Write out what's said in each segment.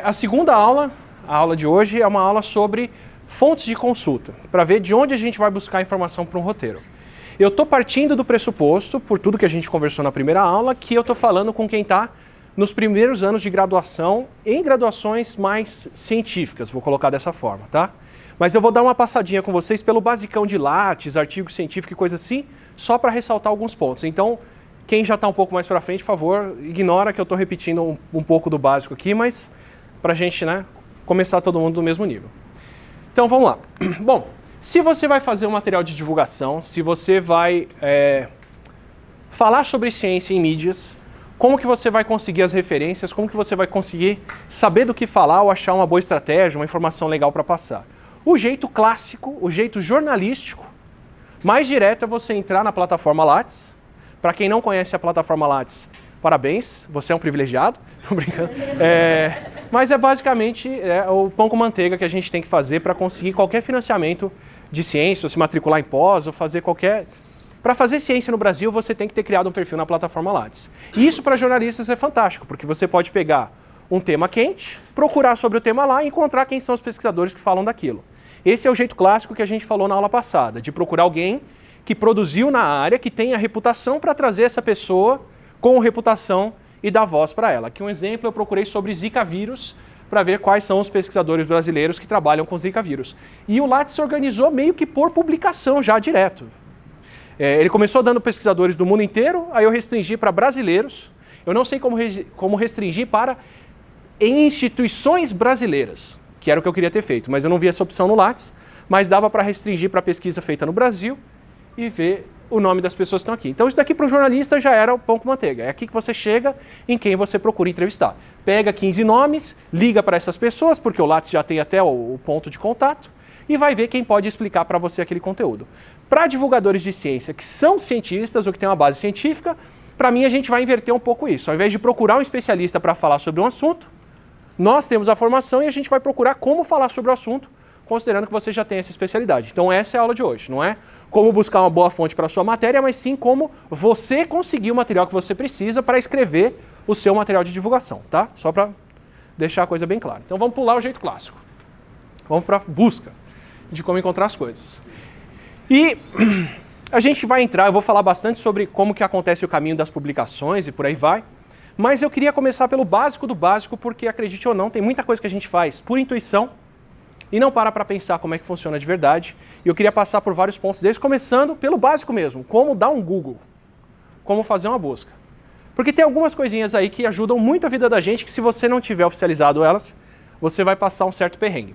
A segunda aula, a aula de hoje, é uma aula sobre fontes de consulta, para ver de onde a gente vai buscar informação para um roteiro. Eu estou partindo do pressuposto, por tudo que a gente conversou na primeira aula, que eu estou falando com quem está nos primeiros anos de graduação, em graduações mais científicas, vou colocar dessa forma, tá? Mas eu vou dar uma passadinha com vocês pelo basicão de Lattes, artigo científico e coisa assim, só para ressaltar alguns pontos. Então, quem já está um pouco mais para frente, por favor, ignora que eu estou repetindo um pouco do básico aqui, mas para a gente, né, começar todo mundo do mesmo nível. Então, vamos lá. Bom, se você vai fazer um material de divulgação, se você vai falar sobre ciência em mídias, como que você vai conseguir as referências, como que você vai conseguir saber do que falar ou achar uma boa estratégia, uma informação legal para passar? O jeito clássico, o jeito jornalístico, mais direto é você entrar na plataforma Lattes. Para quem não conhece a plataforma Lattes, parabéns, você é um privilegiado. Tô brincando. Mas é basicamente o pão com manteiga que a gente tem que fazer para conseguir qualquer financiamento de ciência, ou se matricular em pós, ou fazer qualquer... Para fazer ciência no Brasil, você tem que ter criado um perfil na plataforma Lattes. E isso para jornalistas é fantástico, porque você pode pegar um tema quente, procurar sobre o tema lá e encontrar quem são os pesquisadores que falam daquilo. Esse é o jeito clássico que a gente falou na aula passada, de procurar alguém que produziu na área, que tem a reputação para trazer essa pessoa com reputação e dar voz para ela. Aqui um exemplo, eu procurei sobre Zika vírus para ver quais são os pesquisadores brasileiros que trabalham com Zika vírus. E o Lattes se organizou meio que por publicação já direto. Ele começou dando pesquisadores do mundo inteiro, aí eu restringi para brasileiros. Eu não sei como restringir para instituições brasileiras, que era o que eu queria ter feito, mas eu não vi essa opção no Lattes, mas dava para restringir para pesquisa feita no Brasil e ver o nome das pessoas que estão aqui. Então isso daqui para o jornalista já era o pão com manteiga. É aqui que você chega em quem você procura entrevistar. Pega 15 nomes, liga para essas pessoas, porque o Lattes já tem até o ponto de contato, e vai ver quem pode explicar para você aquele conteúdo. Para divulgadores de ciência que são cientistas ou que têm uma base científica, para mim a gente vai inverter um pouco isso. Ao invés de procurar um especialista para falar sobre um assunto, nós temos a formação e a gente vai procurar como falar sobre o assunto, considerando que você já tem essa especialidade. Então essa é a aula de hoje, não é como buscar uma boa fonte para a sua matéria, mas sim como você conseguir o material que você precisa para escrever o seu material de divulgação, tá? Só para deixar a coisa bem clara. Então vamos pular o jeito clássico. Vamos para a busca de como encontrar as coisas. E a gente vai entrar, eu vou falar bastante sobre como que acontece o caminho das publicações e por aí vai, mas eu queria começar pelo básico do básico, porque acredite ou não, tem muita coisa que a gente faz por intuição e não para pensar como é que funciona de verdade. E eu queria passar por vários pontos desses, começando pelo básico mesmo, como dar um Google, como fazer uma busca. Porque tem algumas coisinhas aí que ajudam muito a vida da gente, que se você não tiver oficializado elas, você vai passar um certo perrengue.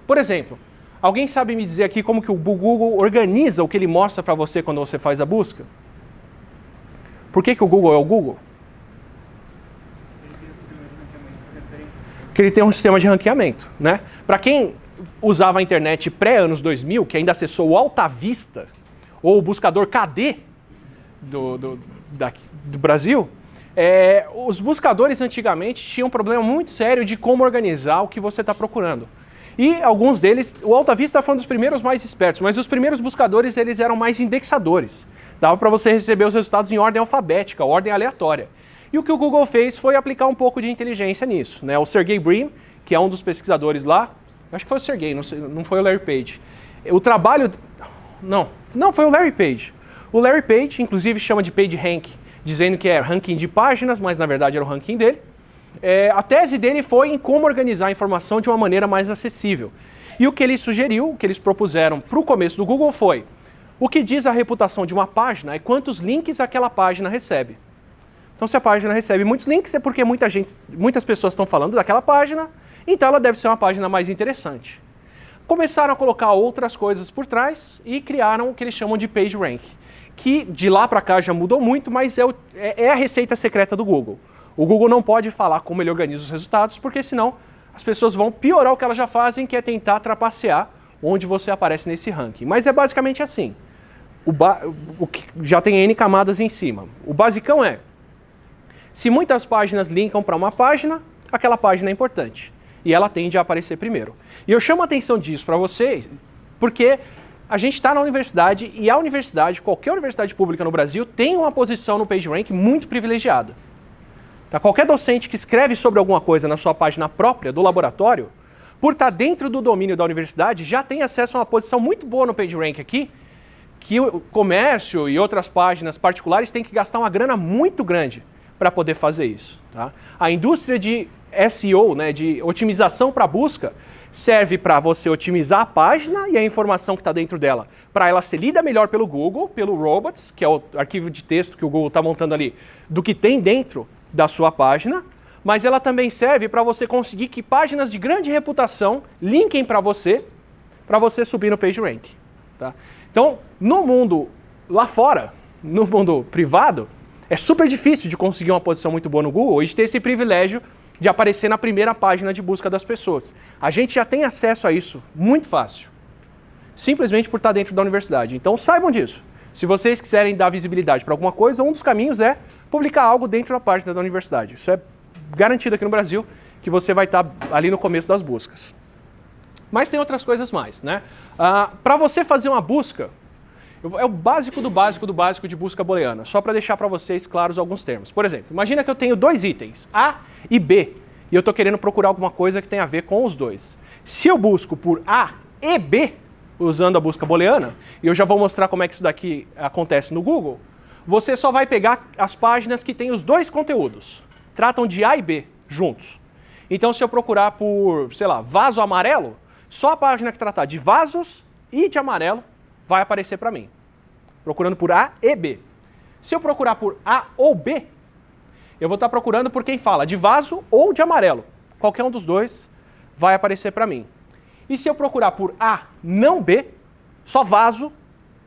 Por exemplo, alguém sabe me dizer aqui como que o Google organiza o que ele mostra para você quando você faz a busca? Por que o Google é o Google? Porque ele tem um sistema de ranqueamento, né? Para quem usava a internet pré-anos 2000, que ainda acessou o Alta Vista, ou o buscador KD do Brasil, os buscadores antigamente tinham um problema muito sério de como organizar o que você está procurando. E alguns deles, o Alta Vista foi um dos primeiros mais espertos, mas os primeiros buscadores eles eram mais indexadores. Dava para você receber os resultados em ordem alfabética, ordem aleatória. E o que o Google fez foi aplicar um pouco de inteligência nisso, né? O Sergey Brin, que é um dos pesquisadores lá, acho que foi o Sergey, não foi o Larry Page. O trabalho... Não, foi o Larry Page. O Larry Page, inclusive, chama de PageRank, dizendo que é ranking de páginas, mas na verdade era o ranking dele. A tese dele foi em como organizar a informação de uma maneira mais acessível. E o que ele sugeriu, o que eles propuseram para o começo do Google foi: o que diz a reputação de uma página é quantos links aquela página recebe. Então, se a página recebe muitos links, é porque muitas pessoas estão falando daquela página, então ela deve ser uma página mais interessante. Começaram a colocar outras coisas por trás e criaram o que eles chamam de PageRank, que de lá para cá já mudou muito, mas é a receita secreta do Google. O Google não pode falar como ele organiza os resultados, porque senão as pessoas vão piorar o que elas já fazem, que é tentar trapacear onde você aparece nesse ranking. Mas é basicamente assim. O que já tem N camadas em cima. O basicão é: se muitas páginas linkam para uma página, aquela página é importante. E ela tende a aparecer primeiro. E eu chamo a atenção disso para vocês, porque a gente está na universidade e a universidade, qualquer universidade pública no Brasil, tem uma posição no PageRank muito privilegiada. Tá? Qualquer docente que escreve sobre alguma coisa na sua página própria do laboratório, por estar dentro do domínio da universidade, já tem acesso a uma posição muito boa no PageRank aqui, que o comércio e outras páginas particulares têm que gastar uma grana muito grande para poder fazer isso. Tá? A indústria de SEO, né, de otimização para busca, serve para você otimizar a página e a informação que está dentro dela, para ela ser lida melhor pelo Google, pelo Robots, que é o arquivo de texto que o Google está montando ali, do que tem dentro da sua página, mas ela também serve para você conseguir que páginas de grande reputação linkem para você subir no PageRank. Tá? Então, no mundo lá fora, no mundo privado, é super difícil de conseguir uma posição muito boa no Google e de ter esse privilégio de aparecer na primeira página de busca das pessoas. A gente já tem acesso a isso muito fácil, simplesmente por estar dentro da universidade. Então saibam disso. Se vocês quiserem dar visibilidade para alguma coisa, um dos caminhos é publicar algo dentro da página da universidade. Isso é garantido aqui no Brasil, que você vai estar ali no começo das buscas. Mas tem outras coisas mais, né? Para você fazer uma busca, é o básico do básico do básico de busca booleana, só para deixar para vocês claros alguns termos. Por exemplo, imagina que eu tenho dois itens, A e B, e eu estou querendo procurar alguma coisa que tenha a ver com os dois. Se eu busco por A e B, usando a busca booleana, e eu já vou mostrar como é que isso daqui acontece no Google, você só vai pegar as páginas que têm os dois conteúdos. Tratam de A e B juntos. Então, se eu procurar por, sei lá, vaso amarelo, só a página que tratar de vasos e de amarelo vai aparecer para mim, procurando por A e B. Se eu procurar por A ou B, eu vou estar procurando por quem fala de vaso ou de amarelo. Qualquer um dos dois vai aparecer para mim. E se eu procurar por A, não B, só vaso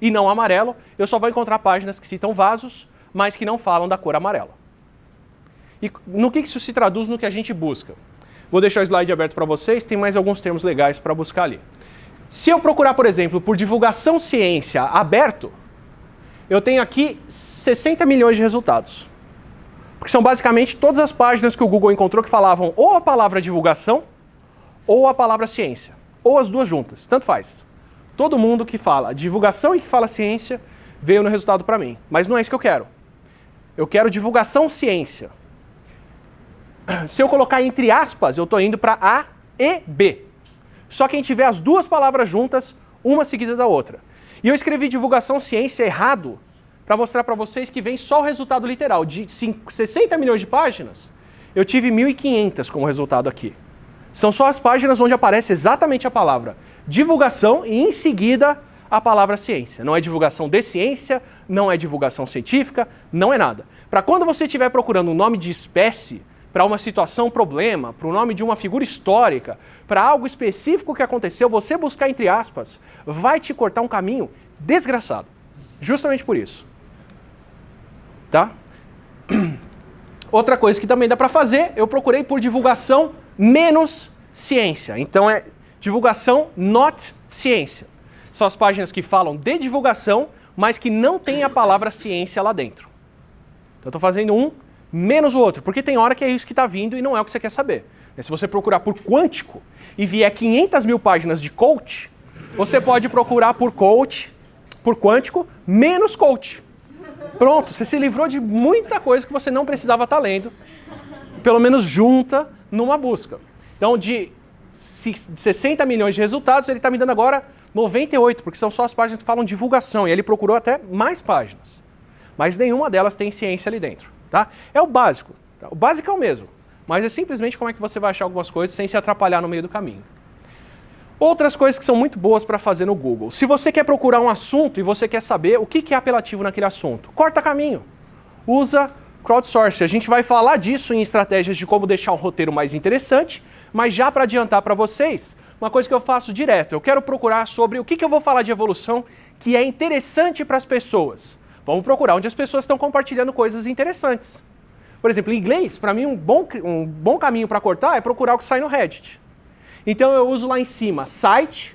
e não amarelo, eu só vou encontrar páginas que citam vasos, mas que não falam da cor amarela. E no que isso se traduz no que a gente busca? Vou deixar o slide aberto para vocês, tem mais alguns termos legais para buscar ali. Se eu procurar, por exemplo, por divulgação ciência aberto, eu tenho aqui 60 milhões de resultados. Porque são basicamente todas as páginas que o Google encontrou que falavam ou a palavra divulgação ou a palavra ciência. Ou as duas juntas, tanto faz. Todo mundo que fala divulgação e que fala ciência veio no resultado para mim. Mas não é isso que eu quero. Eu quero divulgação ciência. Se eu colocar entre aspas, eu estou indo para A e B. Só quem tiver as duas palavras juntas, uma seguida da outra. E eu escrevi divulgação ciência errado para mostrar para vocês que vem só o resultado literal. De 60 milhões de páginas, eu tive 1.500 como resultado aqui. São só as páginas onde aparece exatamente a palavra divulgação e em seguida a palavra ciência. Não é divulgação de ciência, não é divulgação científica, não é nada. Para quando você estiver procurando um nome de espécie, para uma situação, problema, para o nome de uma figura histórica, para algo específico que aconteceu, você buscar entre aspas, vai te cortar um caminho desgraçado. Justamente por isso. Tá? Outra coisa que também dá para fazer, eu procurei por divulgação menos ciência. Então é divulgação not ciência. São as páginas que falam de divulgação, mas que não tem a palavra ciência lá dentro. Então eu estou fazendo um menos o outro, porque tem hora que é isso que está vindo e não é o que você quer saber. Se você procurar por quântico e vier 500 mil páginas de coach, você pode procurar por coach, por quântico, menos coach. Pronto, você se livrou de muita coisa que você não precisava estar lendo, pelo menos junta numa busca. Então, de 60 milhões de resultados, ele está me dando agora 98, porque são só as páginas que falam divulgação, e ele procurou até mais páginas. Mas nenhuma delas tem ciência ali dentro. Tá? É o básico. Tá? O básico é o mesmo. Mas é simplesmente como é que você vai achar algumas coisas sem se atrapalhar no meio do caminho. Outras coisas que são muito boas para fazer no Google. Se você quer procurar um assunto e você quer saber o que é apelativo naquele assunto, corta caminho. Usa crowdsourcing. A gente vai falar disso em estratégias de como deixar um roteiro mais interessante, mas já para adiantar para vocês, uma coisa que eu faço direto, eu quero procurar sobre o que eu vou falar de evolução que é interessante para as pessoas. Vamos procurar onde as pessoas estão compartilhando coisas interessantes. Por exemplo, em inglês, para mim um bom caminho para cortar é procurar o que sai no Reddit. Então eu uso lá em cima, site,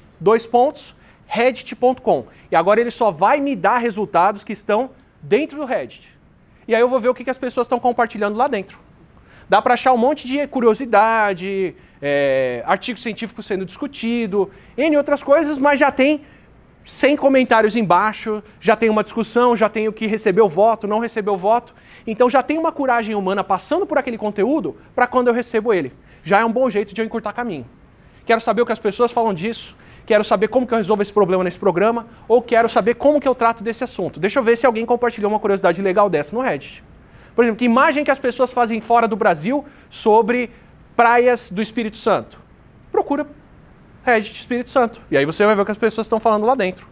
reddit.com. E agora ele só vai me dar resultados que estão dentro do Reddit. E aí eu vou ver o que as pessoas estão compartilhando lá dentro. Dá para achar um monte de curiosidade, artigo científico sendo discutido, N outras coisas, mas já tem sem comentários embaixo, já tem uma discussão, já tem o que recebeu voto, não recebeu voto. Então já tem uma coragem humana passando por aquele conteúdo para quando eu recebo ele. Já é um bom jeito de eu encurtar caminho. Quero saber o que as pessoas falam disso, quero saber como que eu resolvo esse problema nesse programa, ou quero saber como que eu trato desse assunto. Deixa eu ver se alguém compartilhou uma curiosidade legal dessa no Reddit. Por exemplo, que imagem que as pessoas fazem fora do Brasil sobre praias do Espírito Santo? Procura Reddit Espírito Santo. E aí você vai ver o que as pessoas estão falando lá dentro.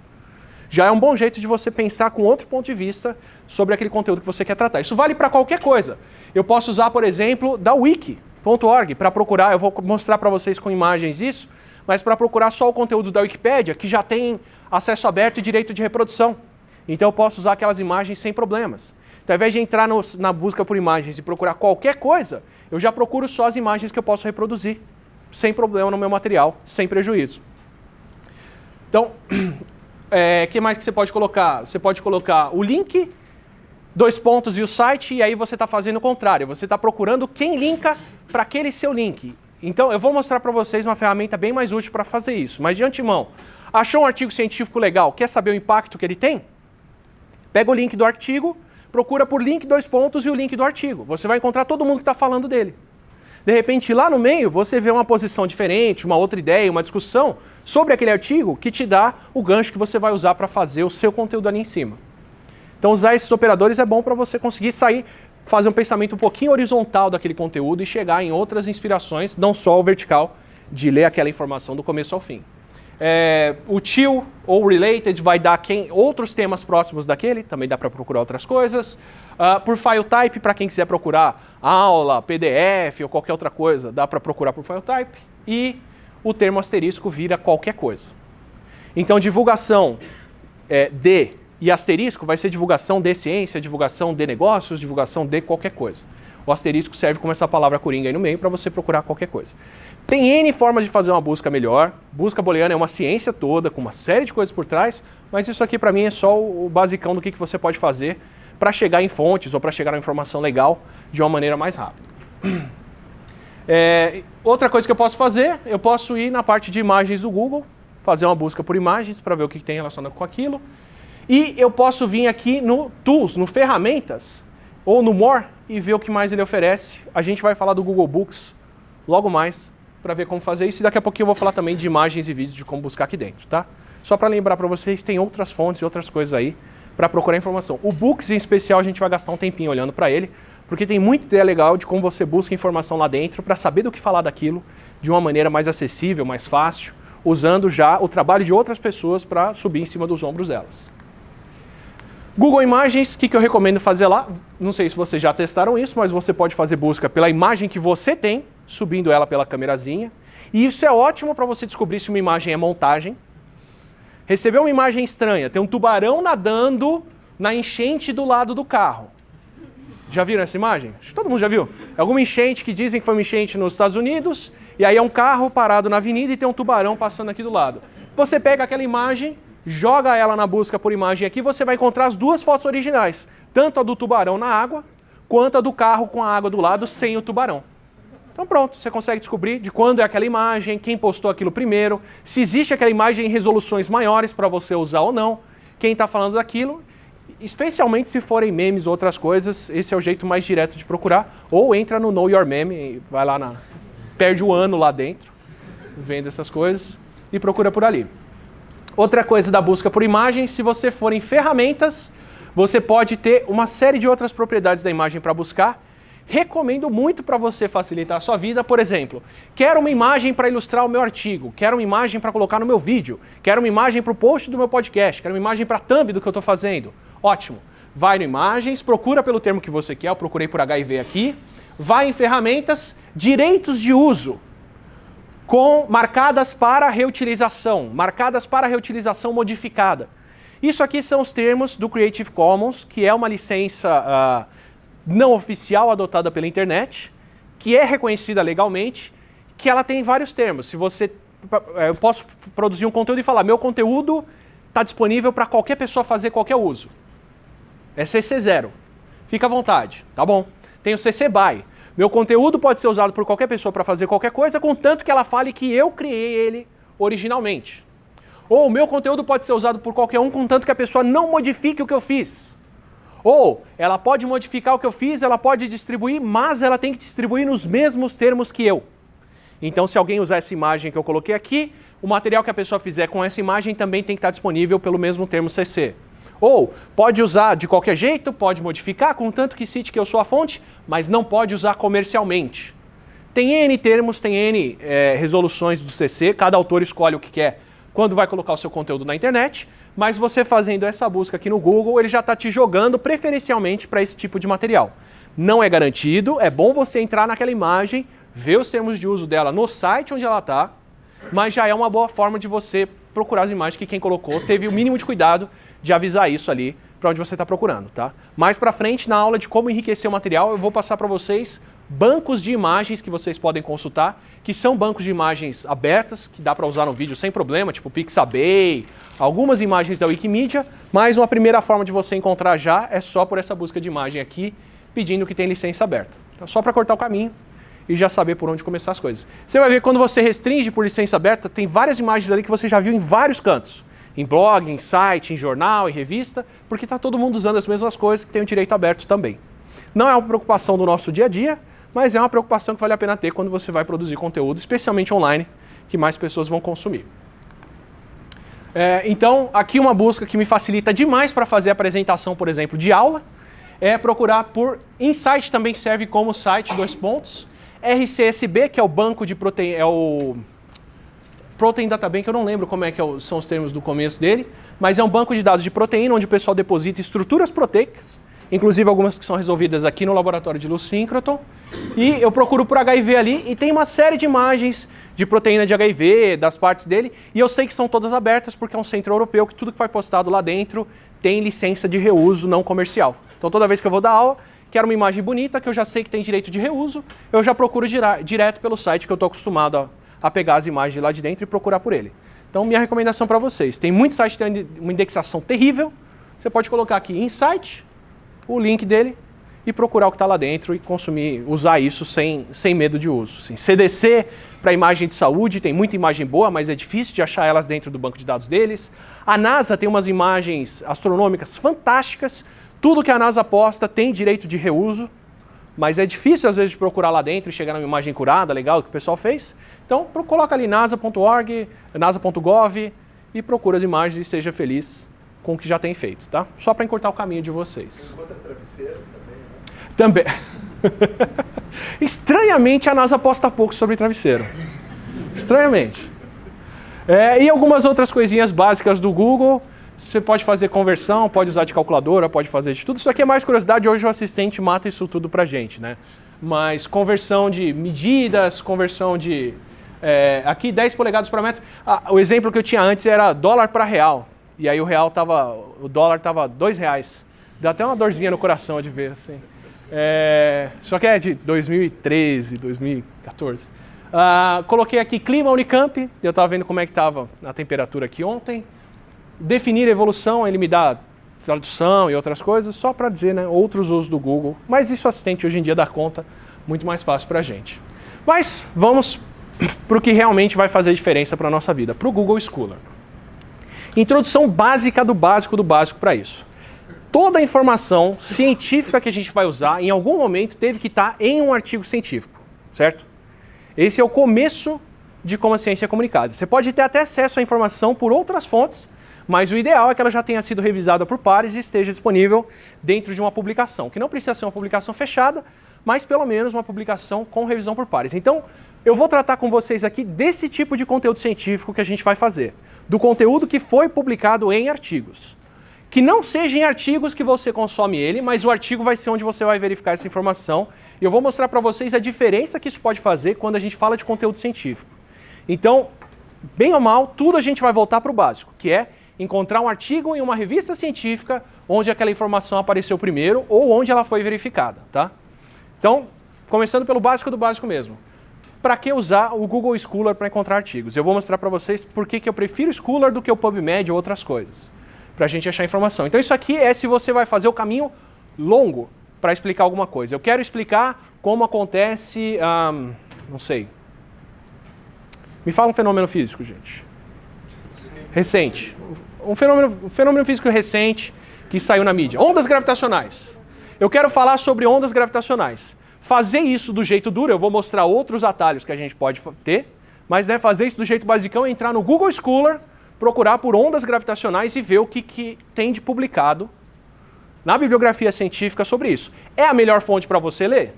Já é um bom jeito de você pensar com outro ponto de vista sobre aquele conteúdo que você quer tratar. Isso vale para qualquer coisa. Eu posso usar, por exemplo, da wiki.org para procurar, eu vou mostrar para vocês com imagens isso, mas para procurar só o conteúdo da Wikipédia, que já tem acesso aberto e direito de reprodução. Então eu posso usar aquelas imagens sem problemas. Então, ao invés de entrar na busca por imagens e procurar qualquer coisa, eu já procuro só as imagens que eu posso reproduzir, sem problema no meu material, sem prejuízo. Então, o que mais que você pode colocar? Você pode colocar o link, 2 pontos e o site, e aí você está fazendo o contrário. Você está procurando quem linka para aquele seu link. Então, eu vou mostrar para vocês uma ferramenta bem mais útil para fazer isso. Mas, de antemão, achou um artigo científico legal? Quer saber o impacto que ele tem? Pega o link do artigo, procura por link, 2 pontos e o link do artigo. Você vai encontrar todo mundo que está falando dele. De repente, lá no meio, você vê uma posição diferente, uma outra ideia, uma discussão sobre aquele artigo que te dá o gancho que você vai usar para fazer o seu conteúdo ali em cima. Então, usar esses operadores é bom para você conseguir sair, fazer um pensamento um pouquinho horizontal daquele conteúdo e chegar em outras inspirações, não só o vertical, de ler aquela informação do começo ao fim. O till ou related vai dar outros temas próximos daquele, também dá para procurar outras coisas. Por file type, para quem quiser procurar aula, PDF ou qualquer outra coisa, dá para procurar por file type. E o termo asterisco vira qualquer coisa. Então, divulgação de e asterisco vai ser divulgação de ciência, divulgação de negócios, divulgação de qualquer coisa. O asterisco serve como essa palavra coringa aí no meio para você procurar qualquer coisa. Tem N formas de fazer uma busca melhor. Busca booleana é uma ciência toda, com uma série de coisas por trás, mas isso aqui para mim é só o basicão do que você pode fazer para chegar em fontes ou para chegar na informação legal de uma maneira mais rápida. Outra coisa que eu posso fazer, eu posso ir na parte de imagens do Google, fazer uma busca por imagens para ver o que tem relacionado com aquilo. E eu posso vir aqui no Tools, no Ferramentas, ou no More, e ver o que mais ele oferece. A gente vai falar do Google Books logo mais, para ver como fazer isso. E daqui a pouquinho eu vou falar também de imagens e vídeos de como buscar aqui dentro, tá? Só para lembrar para vocês, tem outras fontes e outras coisas aí para procurar informação. O Books, em especial, a gente vai gastar um tempinho olhando para ele, porque tem muita ideia legal de como você busca informação lá dentro para saber do que falar daquilo de uma maneira mais acessível, mais fácil, usando já o trabalho de outras pessoas para subir em cima dos ombros delas. Google Imagens, o que eu recomendo fazer lá? Não sei se vocês já testaram isso, mas você pode fazer busca pela imagem que você tem, subindo ela pela câmerazinha. E isso é ótimo para você descobrir se uma imagem é montagem. Recebeu uma imagem estranha, tem um tubarão nadando na enchente do lado do carro. Já viram essa imagem? Acho que todo mundo já viu. É alguma enchente que dizem que foi uma enchente nos Estados Unidos, e aí é um carro parado na avenida e tem um tubarão passando aqui do lado. Você pega aquela imagem, joga ela na busca por imagem aqui, você vai encontrar as 2 fotos originais. Tanto a do tubarão na água, quanto a do carro com a água do lado sem o tubarão. Então pronto, você consegue descobrir de quando é aquela imagem, quem postou aquilo primeiro, se existe aquela imagem em resoluções maiores para você usar ou não, quem está falando daquilo, especialmente se forem memes ou outras coisas, esse é o jeito mais direto de procurar. Ou entra no Know Your Meme, vai lá, perde o ano lá dentro, vendo essas coisas e procura por ali. Outra coisa da busca por imagem, se você for em ferramentas, você pode ter uma série de outras propriedades da imagem para buscar. Recomendo muito para você facilitar a sua vida, por exemplo, quero uma imagem para ilustrar o meu artigo, quero uma imagem para colocar no meu vídeo, quero uma imagem para o post do meu podcast, quero uma imagem para a thumb do que eu estou fazendo. Ótimo. Vai no Imagens, procura pelo termo que você quer, eu procurei por HIV aqui, vai em Ferramentas, Direitos de Uso, marcadas para reutilização modificada. Isso aqui são os termos do Creative Commons, que é uma licença não oficial adotada pela internet, que é reconhecida legalmente, que ela tem vários termos. Eu posso produzir um conteúdo e falar, meu conteúdo está disponível para qualquer pessoa fazer qualquer uso. É CC0. Fica à vontade, tá bom? Tem o CC BY. Meu conteúdo pode ser usado por qualquer pessoa para fazer qualquer coisa, contanto que ela fale que eu criei ele originalmente. Ou o meu conteúdo pode ser usado por qualquer um, contanto que a pessoa não modifique o que eu fiz. Ou ela pode modificar o que eu fiz, ela pode distribuir, mas ela tem que distribuir nos mesmos termos que eu. Então, se alguém usar essa imagem que eu coloquei aqui, o material que a pessoa fizer com essa imagem também tem que estar disponível pelo mesmo termo CC. Ou pode usar de qualquer jeito, pode modificar, contanto que cite que eu sou a fonte, mas não pode usar comercialmente. Tem N termos, tem N resoluções do CC, cada autor escolhe o que quer quando vai colocar o seu conteúdo na internet, mas você fazendo essa busca aqui no Google, ele já está te jogando preferencialmente para esse tipo de material. Não é garantido, é bom você entrar naquela imagem, ver os termos de uso dela no site onde ela está, mas já é uma boa forma de você procurar as imagens que quem colocou teve o mínimo de cuidado de avisar isso ali para onde você está procurando, tá? Mais para frente, na aula de como enriquecer o material, eu vou passar para vocês bancos de imagens que vocês podem consultar, que são bancos de imagens abertas, que dá para usar no vídeo sem problema, tipo Pixabay, algumas imagens da Wikimedia, mas uma primeira forma de você encontrar já é só por essa busca de imagem aqui, pedindo que tem licença aberta. Então, só para cortar o caminho e já saber por onde começar as coisas. Você vai ver que quando você restringe por licença aberta, tem várias imagens ali que você já viu em vários cantos. Em blog, em site, em jornal, em revista, porque está todo mundo usando as mesmas coisas que tem o direito aberto também. Não é uma preocupação do nosso dia a dia, mas é uma preocupação que vale a pena ter quando você vai produzir conteúdo, especialmente online, que mais pessoas vão consumir. Então, aqui uma busca que me facilita demais para fazer a apresentação, por exemplo, de aula, é procurar por Insight, também serve como site, RCSB, que é o banco de proteína, é o Protein Data Bank, eu não lembro como é que são os termos do começo dele, mas é um banco de dados de proteína, onde o pessoal deposita estruturas proteicas, inclusive algumas que são resolvidas aqui no laboratório de luz síncroton, e eu procuro por HIV ali, e tem uma série de imagens de proteína de HIV, das partes dele, e eu sei que são todas abertas, porque é um centro europeu que tudo que foi postado lá dentro tem licença de reuso não comercial. Então toda vez que eu vou dar aula, quero uma imagem bonita, que eu já sei que tem direito de reuso, eu já procuro direto pelo site que eu estou acostumado a pegar as imagens lá de dentro e procurar por ele. Então minha recomendação para vocês, tem muitos sites que têm uma indexação terrível, você pode colocar aqui Insight, o link dele, e procurar o que está lá dentro e consumir, usar isso sem medo de uso. Assim, CDC para imagem de saúde, tem muita imagem boa, mas é difícil de achar elas dentro do banco de dados deles. A NASA tem umas imagens astronômicas fantásticas, tudo que a NASA posta tem direito de reuso, mas é difícil às vezes de procurar lá dentro e chegar numa imagem curada, legal, que o pessoal fez. Então coloca ali nasa.org, nasa.gov e procura as imagens e seja feliz com o que já tem feito, tá? Só para encurtar o caminho de vocês. Encontra travesseiro também, né? Também. Estranhamente, a NASA posta pouco sobre travesseiro. Estranhamente. E algumas outras coisinhas básicas do Google. Você pode fazer conversão, pode usar de calculadora, pode fazer de tudo. Isso aqui é mais curiosidade, hoje o assistente mata isso tudo pra gente, né? Mas conversão de medidas, conversão de... aqui 10 polegadas para metro. O exemplo que eu tinha antes era dólar para real. E aí o dólar tava R$2. Deu até uma dorzinha no coração de ver, assim. Só que é de 2013, 2014. Coloquei aqui clima Unicamp, eu estava vendo como é que estava a temperatura aqui ontem. Definir evolução, ele me dá tradução e outras coisas, só para dizer, né, outros usos do Google. Mas isso o assistente hoje em dia dá conta, muito mais fácil para a gente. Mas vamos para o que realmente vai fazer diferença para a nossa vida, para o Google Scholar. Introdução básica do básico para isso. Toda a informação científica que a gente vai usar, em algum momento, teve que estar em um artigo científico, certo? Esse é o começo de como a ciência é comunicada. Você pode ter até acesso à informação por outras fontes, mas o ideal é que ela já tenha sido revisada por pares e esteja disponível dentro de uma publicação, que não precisa ser uma publicação fechada, mas pelo menos uma publicação com revisão por pares. Então, eu vou tratar com vocês aqui desse tipo de conteúdo científico que a gente vai fazer, do conteúdo que foi publicado em artigos. Que não seja em artigos que você consome ele, mas o artigo vai ser onde você vai verificar essa informação. E eu vou mostrar para vocês a diferença que isso pode fazer quando a gente fala de conteúdo científico. Então, bem ou mal, tudo a gente vai voltar para o básico, que é encontrar um artigo em uma revista científica onde aquela informação apareceu primeiro ou onde ela foi verificada, tá? Então, começando pelo básico do básico mesmo. Para que usar o Google Scholar para encontrar artigos? Eu vou mostrar para vocês por que eu prefiro o Scholar do que o PubMed ou outras coisas, para a gente achar informação. Então isso aqui é se você vai fazer o caminho longo para explicar alguma coisa. Eu quero explicar como acontece, não sei. Me fala um fenômeno físico, gente. Recente. Um fenômeno físico recente que saiu na mídia. Ondas gravitacionais. Eu quero falar sobre ondas gravitacionais. Fazer isso do jeito duro, eu vou mostrar outros atalhos que a gente pode ter, mas fazer isso do jeito basicão é entrar no Google Scholar, procurar por ondas gravitacionais e ver o que tem de publicado na bibliografia científica sobre isso. É a melhor fonte para você ler?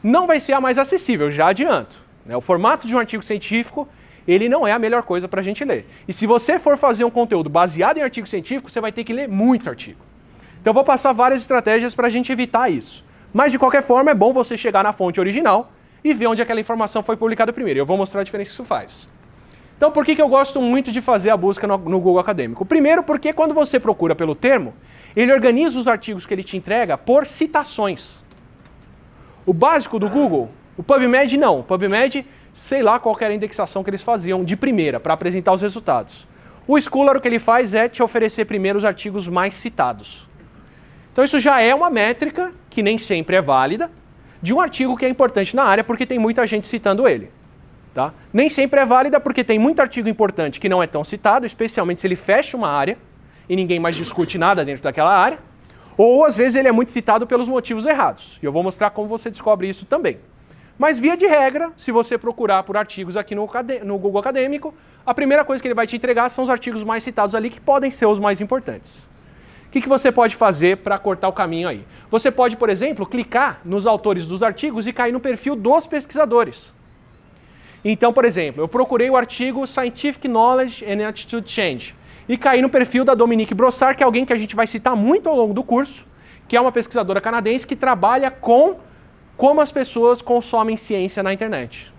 Não vai ser a mais acessível, já adianto. O formato de um artigo científico, ele não é a melhor coisa para a gente ler. E se você for fazer um conteúdo baseado em artigo científico, você vai ter que ler muito artigo. Então eu vou passar várias estratégias para a gente evitar isso. Mas de qualquer forma é bom você chegar na fonte original e ver onde aquela informação foi publicada primeiro. Eu vou mostrar a diferença que isso faz. Então por que eu gosto muito de fazer a busca no Google Acadêmico? Primeiro porque quando você procura pelo termo, ele organiza os artigos que ele te entrega por citações. O básico do Google, o PubMed não. O PubMed, sei lá qual era a indexação que eles faziam de primeira para apresentar os resultados. O Scholar o que ele faz é te oferecer primeiro os artigos mais citados. Então isso já é uma métrica, que nem sempre é válida, de um artigo que é importante na área porque tem muita gente citando ele. Tá? Nem sempre é válida porque tem muito artigo importante que não é tão citado, especialmente se ele fecha uma área e ninguém mais discute nada dentro daquela área, ou às vezes ele é muito citado pelos motivos errados. E eu vou mostrar como você descobre isso também. Mas via de regra, se você procurar por artigos aqui no Google Acadêmico, a primeira coisa que ele vai te entregar são os artigos mais citados ali, que podem ser os mais importantes. O que você pode fazer para cortar o caminho aí? Você pode, por exemplo, clicar nos autores dos artigos e cair no perfil dos pesquisadores. Então, por exemplo, eu procurei o artigo Scientific Knowledge and Attitude Change e caí no perfil da Dominique Brossard, que é alguém que a gente vai citar muito ao longo do curso, que é uma pesquisadora canadense que trabalha com como as pessoas consomem ciência na internet.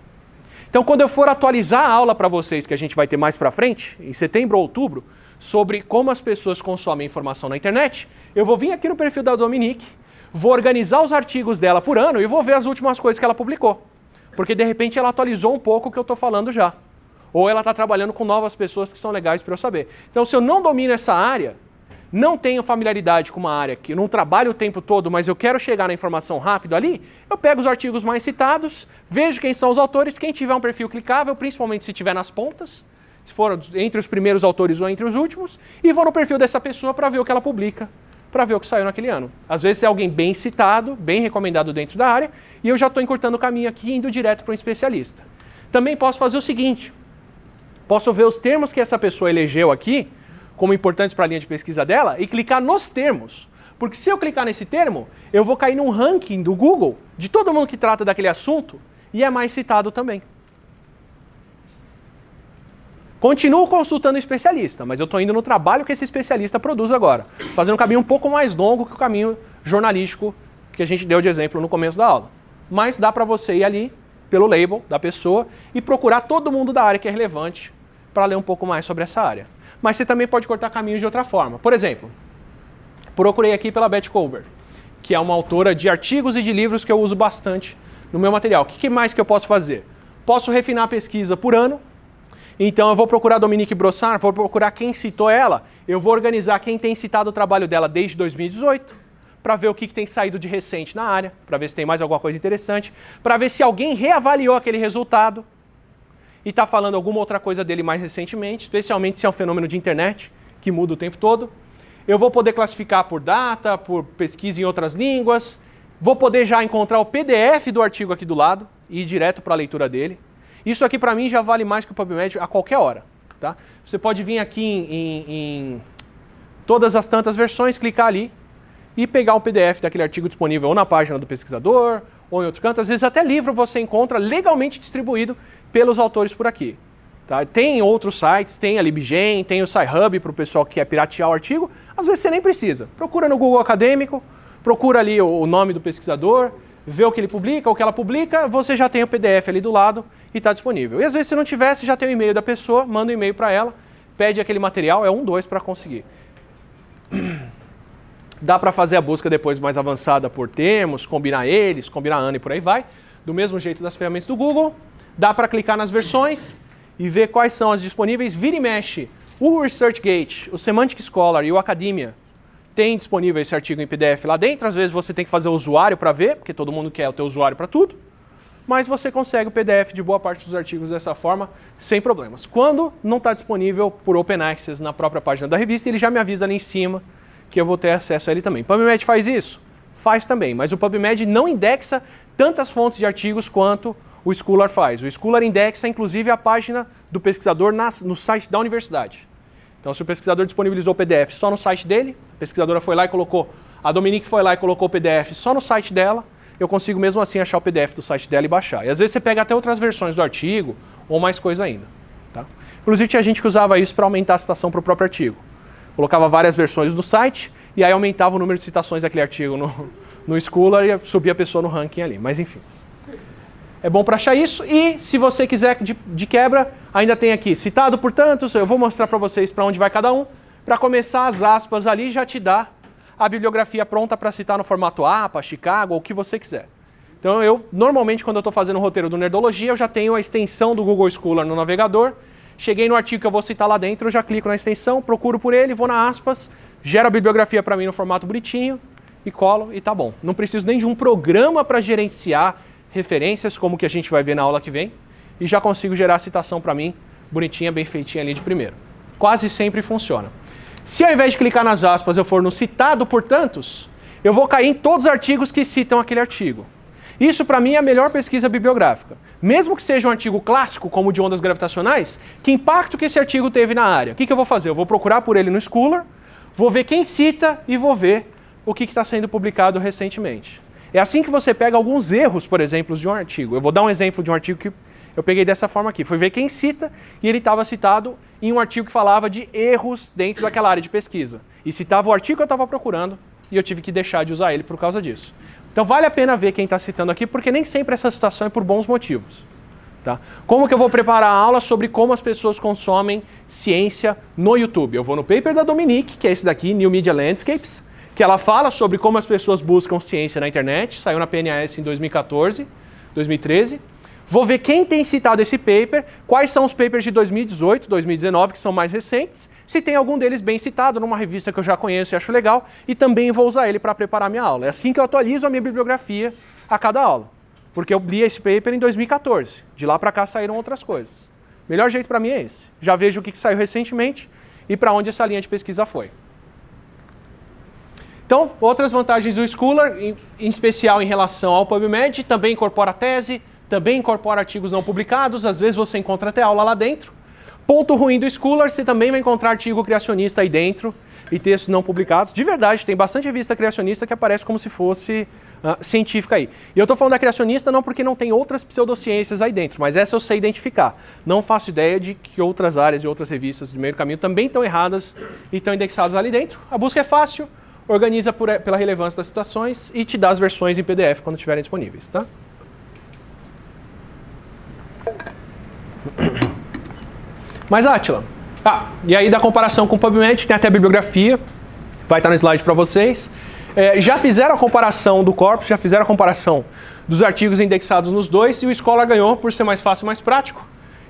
Então, quando eu for atualizar a aula para vocês, que a gente vai ter mais para frente, em setembro ou outubro, sobre como as pessoas consomem informação na internet, eu vou vir aqui no perfil da Dominique, vou organizar os artigos dela por ano e vou ver as últimas coisas que ela publicou. Porque, de repente, ela atualizou um pouco o que eu estou falando já. Ou ela está trabalhando com novas pessoas que são legais para eu saber. Então, se eu não domino essa área, não tenho familiaridade com uma área que não trabalho o tempo todo, mas eu quero chegar na informação rápido ali, eu pego os artigos mais citados, vejo quem são os autores, quem tiver um perfil clicável, principalmente se tiver nas pontas, se for entre os primeiros autores ou entre os últimos, e vou no perfil dessa pessoa para ver o que ela publica, para ver o que saiu naquele ano. Às vezes é alguém bem citado, bem recomendado dentro da área, e eu já estou encurtando o caminho aqui, indo direto para um especialista. Também posso fazer o seguinte, posso ver os termos que essa pessoa elegeu aqui, como importantes para a linha de pesquisa dela, e clicar nos termos. Porque se eu clicar nesse termo, eu vou cair num ranking do Google de todo mundo que trata daquele assunto e é mais citado também. Continuo consultando o especialista, mas eu estou indo no trabalho que esse especialista produz agora, fazendo um caminho um pouco mais longo que o caminho jornalístico que a gente deu de exemplo no começo da aula. Mas dá para você ir ali pelo label da pessoa e procurar todo mundo da área que é relevante para ler um pouco mais sobre essa área. Mas você também pode cortar caminhos de outra forma. Por exemplo, procurei aqui pela Beth Colbert, que é uma autora de artigos e de livros que eu uso bastante no meu material. O que mais que eu posso fazer? Posso refinar a pesquisa por ano. Então eu vou procurar a Dominique Brossard, vou procurar quem citou ela, eu vou organizar quem tem citado o trabalho dela desde 2018, para ver o que tem saído de recente na área, para ver se tem mais alguma coisa interessante, para ver se alguém reavaliou aquele resultado e está falando alguma outra coisa dele mais recentemente, especialmente se é um fenômeno de internet, que muda o tempo todo. Eu vou poder classificar por data, por pesquisa em outras línguas, vou poder já encontrar o PDF do artigo aqui do lado e ir direto para a leitura dele. Isso aqui para mim já vale mais que o PubMed a qualquer hora. Tá? Você pode vir aqui em todas as tantas versões, clicar ali e pegar um PDF daquele artigo disponível ou na página do pesquisador ou em outro canto. Às vezes até livro você encontra legalmente distribuído pelos autores por aqui. Tá? Tem outros sites, tem a LibGen, tem o SciHub para o pessoal que quer piratear o artigo. Às vezes você nem precisa. Procura no Google Acadêmico, procura ali o nome do pesquisador, vê o que ele publica, o que ela publica, você já tem o PDF ali do lado e está disponível. E às vezes se não tivesse, já tem o e-mail da pessoa, manda um e-mail para ela, pede aquele material, é 2 para conseguir. Dá para fazer a busca depois mais avançada por termos, combinar eles, combinar ano e por aí vai, do mesmo jeito das ferramentas do Google. Dá para clicar nas versões e ver quais são as disponíveis. Vira e mexe, o ResearchGate, o Semantic Scholar e o Academia tem disponível esse artigo em PDF lá dentro. Às vezes você tem que fazer o usuário para ver, porque todo mundo quer o teu usuário para tudo. mas você consegue o PDF de boa parte dos artigos dessa forma, sem problemas. Quando não está disponível por Open Access na própria página da revista, ele já me avisa ali em cima que eu vou ter acesso a ele também. PubMed faz isso? Faz também, mas o PubMed não indexa tantas fontes de artigos quanto o Scholar faz. O Scholar indexa, inclusive, a página do pesquisador no site da universidade. Então, se o pesquisador disponibilizou o PDF só no site dele, a pesquisadora foi lá e colocou, a Dominique foi lá e colocou o PDF só no site dela, eu consigo mesmo assim achar o PDF do site dela e baixar. E às vezes você pega até outras versões do artigo, ou mais coisa ainda. Tá? Inclusive, tinha gente que usava isso para aumentar a citação para o próprio artigo. Colocava várias versões do site, e aí aumentava o número de citações daquele artigo no Scholar e subia a pessoa no ranking ali. Mas enfim. É bom para achar isso. E se você quiser de quebra, ainda tem aqui citado por tantos. Eu vou mostrar para vocês para onde vai cada um. Para começar, as aspas ali já te dá a bibliografia pronta para citar no formato APA, Chicago, ou o que você quiser. Então eu, normalmente, quando eu estou fazendo o roteiro do Nerdologia, eu já tenho a extensão do Google Scholar no navegador. Cheguei no artigo que eu vou citar lá dentro, eu já clico na extensão, procuro por ele, vou na aspas, gero a bibliografia para mim no formato bonitinho e colo e tá bom. Não preciso nem de um programa para gerenciar referências, como que a gente vai ver na aula que vem, e já consigo gerar a citação para mim, bonitinha, bem feitinha ali de primeiro. Quase sempre funciona. Se ao invés de clicar nas aspas eu for no citado por tantos, eu vou cair em todos os artigos que citam aquele artigo. Isso para mim é a melhor pesquisa bibliográfica. Mesmo que seja um artigo clássico, como o de ondas gravitacionais, que impacto que esse artigo teve na área? O que eu vou fazer? Eu vou procurar por ele no Scholar, vou ver quem cita e vou ver o que está sendo publicado recentemente. É assim que você pega alguns erros, por exemplo, de um artigo. Eu vou dar um exemplo de um artigo que eu peguei dessa forma aqui. Fui ver quem cita e ele estava citado em um artigo que falava de erros dentro daquela área de pesquisa. E citava o artigo que eu estava procurando e eu tive que deixar de usar ele por causa disso. Então vale a pena ver quem está citando aqui, porque nem sempre essa citação é por bons motivos. Tá? Como que eu vou preparar a aula sobre como as pessoas consomem ciência no YouTube? Eu vou no paper da Dominique, que é esse daqui, New Media Landscapes, que ela fala sobre como as pessoas buscam ciência na internet, saiu na PNAS em 2014, 2013. Vou ver quem tem citado esse paper, quais são os papers de 2018, 2019, que são mais recentes, se tem algum deles bem citado numa revista que eu já conheço e acho legal, e também vou usar ele para preparar minha aula. É assim que eu atualizo a minha bibliografia a cada aula, porque eu li esse paper em 2014, de lá para cá saíram outras coisas. O melhor jeito para mim é esse. Já vejo o que saiu recentemente e para onde essa linha de pesquisa foi. Então, outras vantagens do Scholar, em especial em relação ao PubMed, também incorpora tese, também incorpora artigos não publicados, às vezes você encontra até aula lá dentro. Ponto ruim do Scholar, você também vai encontrar artigo criacionista aí dentro e textos não publicados. De verdade, tem bastante revista criacionista que aparece como se fosse científica aí. E eu estou falando da criacionista não porque não tem outras pseudociências aí dentro, mas essa eu sei identificar. Não faço ideia de que outras áreas e outras revistas de meio caminho também estão erradas e estão indexadas ali dentro. A busca é fácil. Organiza pela relevância das citações e te dá as versões em PDF quando estiverem disponíveis, tá? Mas, Átila, e aí da comparação com o PubMed, tem até a bibliografia, vai estar no slide para vocês. Já fizeram a comparação do corpus, já fizeram a comparação dos artigos indexados nos dois, e o Scholar ganhou por ser mais fácil e mais prático.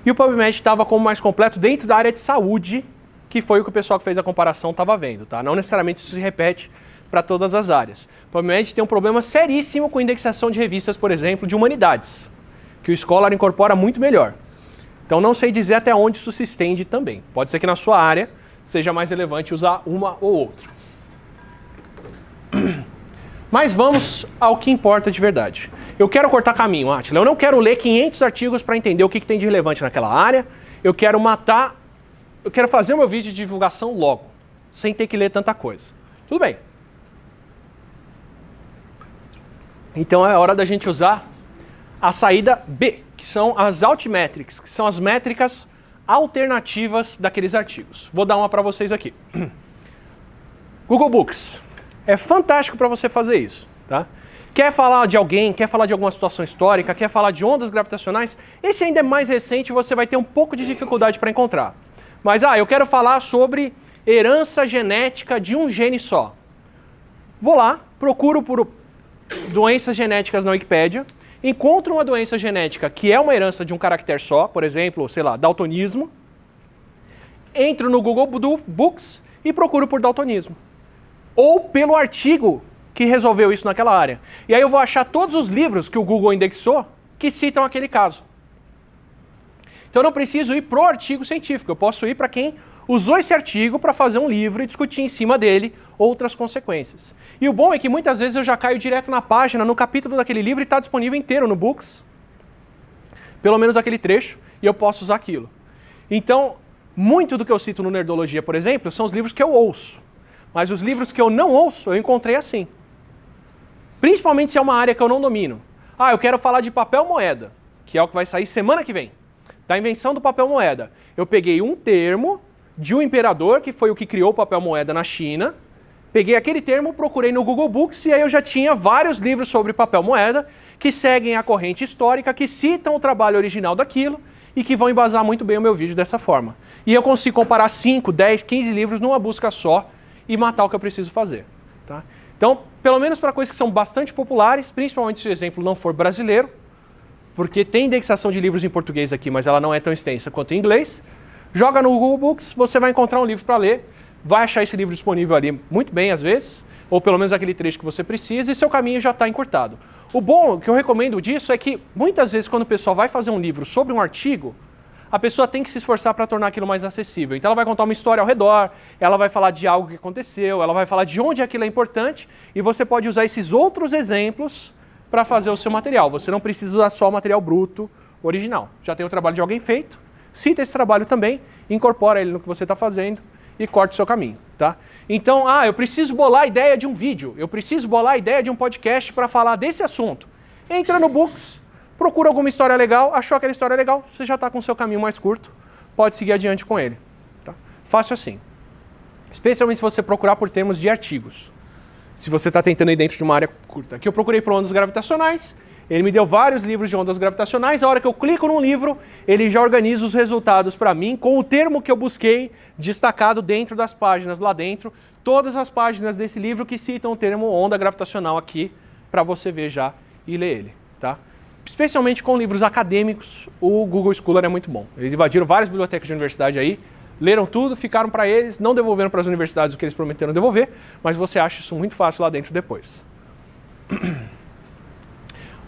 E o PubMed estava como mais completo dentro da área de saúde, que foi o que o pessoal que fez a comparação estava vendo, tá? Não necessariamente isso se repete para todas as áreas. O PubMed tem um problema seríssimo com indexação de revistas, por exemplo, de humanidades, que o Scholar incorpora muito melhor. Então não sei dizer até onde isso se estende também. Pode ser que na sua área seja mais relevante usar uma ou outra. Mas vamos ao que importa de verdade. Eu quero cortar caminho, Átila. Eu não quero ler 500 artigos para entender o que tem de relevante naquela área. Eu quero fazer o meu vídeo de divulgação logo, sem ter que ler tanta coisa. Tudo bem. Então é hora da gente usar a saída B, que são as altmetrics, que são as métricas alternativas daqueles artigos. Vou dar uma para vocês aqui. Google Books. É fantástico para você fazer isso, tá? Quer falar de alguém, quer falar de alguma situação histórica, quer falar de ondas gravitacionais, esse ainda é mais recente e você vai ter um pouco de dificuldade para encontrar. Mas, eu quero falar sobre herança genética de um gene só. Vou lá, procuro por doenças genéticas na Wikipédia, encontro uma doença genética que é uma herança de um caractere só, por exemplo, sei lá, daltonismo, entro no Google Books e procuro por daltonismo. Ou pelo artigo que resolveu isso naquela área. E aí eu vou achar todos os livros que o Google indexou que que citam aquele caso. Então eu não preciso ir pro artigo científico, eu posso ir para quem usou esse artigo para fazer um livro e discutir em cima dele outras consequências. E o bom é que muitas vezes eu já caio direto na página, no capítulo daquele livro, e está disponível inteiro no Books, pelo menos aquele trecho, e eu posso usar aquilo. Então, muito do que eu cito no Nerdologia, por exemplo, são os livros que eu ouço. Mas os livros que eu não ouço, eu encontrei assim. Principalmente se é uma área que eu não domino. Ah, eu quero falar de papel moeda, que é o que vai sair semana que vem. Da invenção do papel moeda. Eu peguei um termo de um imperador, que foi o que criou o papel moeda na China. Peguei aquele termo, procurei no Google Books, e aí eu já tinha vários livros sobre papel moeda, que seguem a corrente histórica, que citam o trabalho original daquilo, e que vão embasar muito bem o meu vídeo dessa forma. E eu consigo comparar 5, 10, 15 livros numa busca só, e matar o que eu preciso fazer. Tá? Então, pelo menos para coisas que são bastante populares, principalmente se o exemplo não for brasileiro, porque tem indexação de livros em português aqui, mas ela não é tão extensa quanto em inglês, joga no Google Books, você vai encontrar um livro para ler, vai achar esse livro disponível ali muito bem às vezes, ou pelo menos aquele trecho que você precisa, e seu caminho já está encurtado. O bom, que eu recomendo disso, é que muitas vezes quando o pessoal vai fazer um livro sobre um artigo, a pessoa tem que se esforçar para tornar aquilo mais acessível. Então ela vai contar uma história ao redor, ela vai falar de algo que aconteceu, ela vai falar de onde aquilo é importante, e você pode usar esses outros exemplos para fazer o seu material. Você não precisa usar só o material bruto original. Já tem o trabalho de alguém feito, cita esse trabalho também, incorpora ele no que você está fazendo e corta o seu caminho. Tá? Então, eu preciso bolar a ideia de um vídeo, eu preciso bolar a ideia de um podcast para falar desse assunto. Entra no Books, procura alguma história legal, achou aquela história legal, você já está com o seu caminho mais curto, pode seguir adiante com ele. Tá? Fácil assim. Especialmente se você procurar por termos de artigos. Se você está tentando ir dentro de uma área curta. Aqui eu procurei por ondas gravitacionais, ele me deu vários livros de ondas gravitacionais, a hora que eu clico num livro, ele já organiza os resultados para mim com o termo que eu busquei destacado dentro das páginas lá dentro, todas as páginas desse livro que citam o termo onda gravitacional aqui, para você ver já e ler ele. Tá? Especialmente com livros acadêmicos, o Google Scholar é muito bom. Eles invadiram várias bibliotecas de universidade aí, leram tudo, ficaram para eles, não devolveram para as universidades o que eles prometeram devolver, mas você acha isso muito fácil lá dentro depois.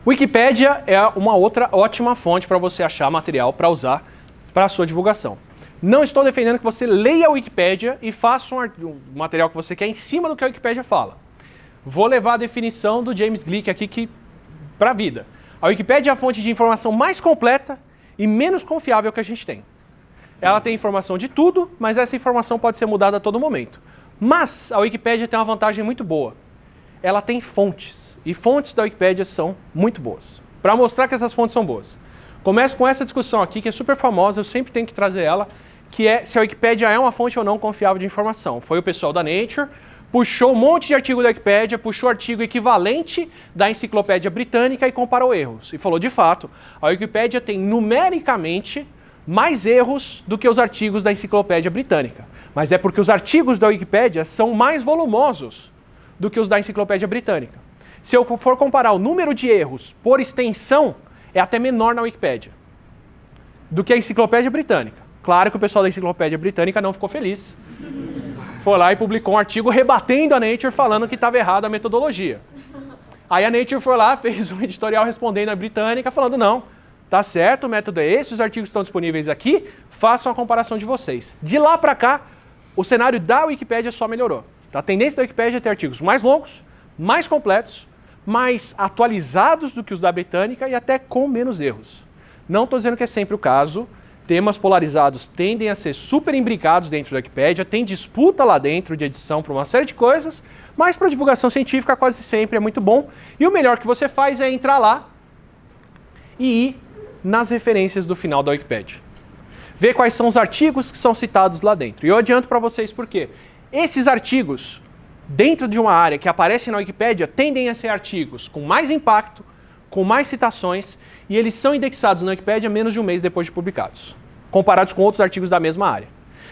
Wikipédia é uma outra ótima fonte para você achar material para usar para a sua divulgação. Não estou defendendo que você leia a Wikipédia e faça um material que você quer em cima do que a Wikipédia fala. Vou levar a definição do James Gleick aqui para a vida. A Wikipédia é a fonte de informação mais completa e menos confiável que a gente tem. Ela tem informação de tudo, mas essa informação pode ser mudada a todo momento. Mas a Wikipédia tem uma vantagem muito boa. Ela tem fontes. E fontes da Wikipédia são muito boas. Para mostrar que essas fontes são boas. Começo com essa discussão aqui, que é super famosa, eu sempre tenho que trazer ela, que é se a Wikipédia é uma fonte ou não confiável de informação. Foi o pessoal da Nature, puxou um monte de artigo da Wikipédia, puxou artigo equivalente da Enciclopédia Britânica e comparou erros. E falou, de fato, a Wikipédia tem numericamente mais erros do que os artigos da Enciclopédia Britânica. Mas é porque os artigos da Wikipédia são mais volumosos do que os da Enciclopédia Britânica. Se eu for comparar o número de erros por extensão, é até menor na Wikipédia do que a Enciclopédia Britânica. Claro que o pessoal da Enciclopédia Britânica não ficou feliz. Foi lá e publicou um artigo rebatendo a Nature, falando que estava errada a metodologia. Aí a Nature foi lá, fez um editorial respondendo à Britânica, falando, não, tá certo, o método é esse, os artigos estão disponíveis aqui, façam a comparação de vocês. De lá para cá, o cenário da Wikipédia só melhorou. A tendência da Wikipédia é ter artigos mais longos, mais completos, mais atualizados do que os da Britânica e até com menos erros. Não estou dizendo que é sempre o caso. Temas polarizados tendem a ser super imbricados dentro da Wikipédia, tem disputa lá dentro de edição para uma série de coisas, mas para divulgação científica quase sempre é muito bom. E o melhor que você faz é entrar lá e ir nas referências do final da Wikipédia. Ver quais são os artigos que são citados lá dentro. E eu adianto para vocês por quê. Esses artigos, dentro de uma área que aparecem na Wikipédia, tendem a ser artigos com mais impacto, com mais citações, e eles são indexados na Wikipédia menos de um mês depois de publicados, comparados com outros artigos da mesma área.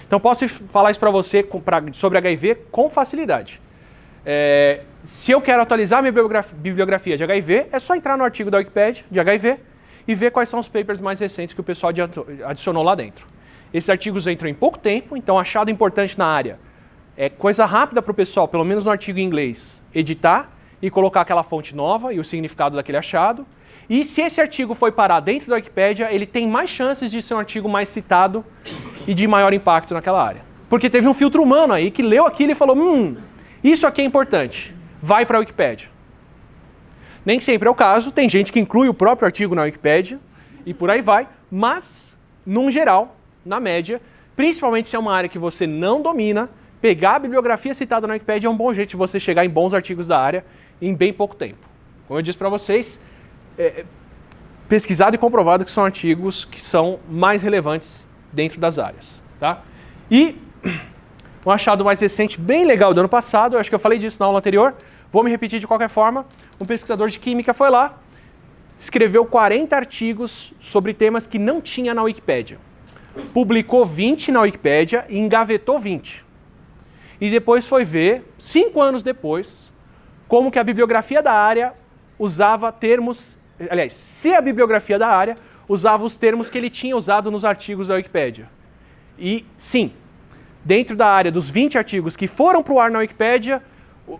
Então posso falar isso para você sobre HIV com facilidade. Se eu quero atualizar minha bibliografia de HIV, é só entrar no artigo da Wikipédia de HIV e ver quais são os papers mais recentes que o pessoal adicionou lá dentro. Esses artigos entram em pouco tempo, então achado importante na área é coisa rápida para o pessoal, pelo menos no artigo em inglês, editar e colocar aquela fonte nova e o significado daquele achado. E se esse artigo foi parar dentro da Wikipédia, ele tem mais chances de ser um artigo mais citado e de maior impacto naquela área. Porque teve um filtro humano aí que leu aquilo e falou, isso aqui é importante, vai para a Wikipédia. Nem sempre é o caso, tem gente que inclui o próprio artigo na Wikipédia e por aí vai, mas, num geral, na média, principalmente se é uma área que você não domina, pegar a bibliografia citada na Wikipédia é um bom jeito de você chegar em bons artigos da área em bem pouco tempo. Como eu disse para vocês, pesquisado e comprovado que são artigos que são mais relevantes dentro das áreas. Tá? E um achado mais recente, bem legal do ano passado, eu acho que eu falei disso na aula anterior, vou me repetir de qualquer forma, um pesquisador de química foi lá, escreveu 40 artigos sobre temas que não tinha na Wikipédia. Publicou 20 na Wikipédia e engavetou 20. E depois foi ver, 5 anos depois, como que a bibliografia da área usava termos... Aliás, se a bibliografia da área usava os termos que ele tinha usado nos artigos da Wikipédia. E, sim, dentro da área dos 20 artigos que foram para o ar na Wikipédia,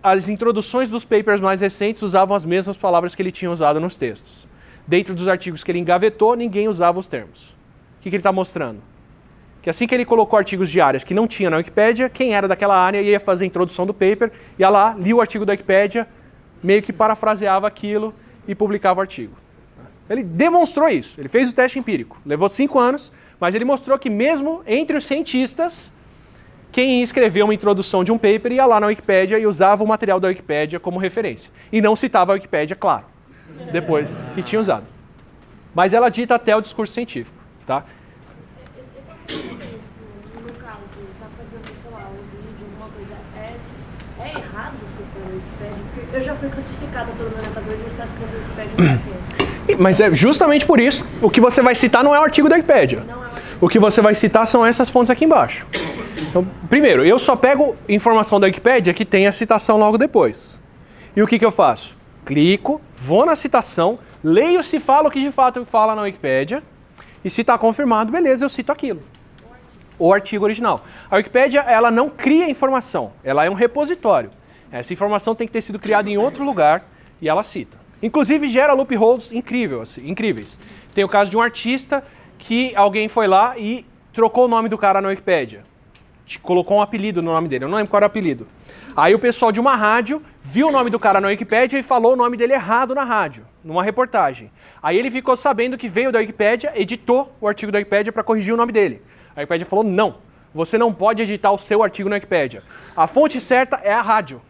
as introduções dos papers mais recentes usavam as mesmas palavras que ele tinha usado nos textos. Dentro dos artigos que ele engavetou, ninguém usava os termos. O que ele está mostrando? Que assim que ele colocou artigos de áreas que não tinha na Wikipédia, quem era daquela área ia fazer a introdução do paper, ia lá, lia o artigo da Wikipédia, meio que parafraseava aquilo e publicava o artigo. Ele demonstrou isso, ele fez o teste empírico. Levou 5 anos, mas ele mostrou que mesmo entre os cientistas, quem escreveu uma introdução de um paper ia lá na Wikipédia e usava o material da Wikipédia como referência. E não citava a Wikipédia, claro, depois que tinha usado. Mas ela dita até o discurso científico. Tá? Esse é um ponto, no caso, tá fazendo, sei lá, um vídeo, alguma coisa, é errado você ter a Wikipédia? Porque eu já fui crucificada pelo meu orientador de estar citando a Wikipédia. Mas é justamente por isso, o que você vai citar não é o artigo da Wikipédia. Não é o artigo. O que você vai citar são essas fontes aqui embaixo. Então, primeiro, eu só pego informação da Wikipédia que tem a citação logo depois. E o que eu faço? Clico, vou na citação, leio se fala o que de fato fala na Wikipédia, e se está confirmado, beleza, eu cito aquilo. O artigo original. A Wikipédia, ela não cria informação, ela é um repositório. Essa informação tem que ter sido criada em outro lugar e ela cita. Inclusive gera loopholes incríveis. Tem o caso de um artista que alguém foi lá e trocou o nome do cara na Wikipédia. Colocou um apelido no nome dele, eu não lembro qual era o apelido. Aí o pessoal de uma rádio viu o nome do cara na Wikipédia e falou o nome dele errado na rádio, numa reportagem. Aí ele ficou sabendo que veio da Wikipédia, editou o artigo da Wikipédia para corrigir o nome dele. A Wikipédia falou, não, você não pode editar o seu artigo na Wikipédia. A fonte certa é a rádio.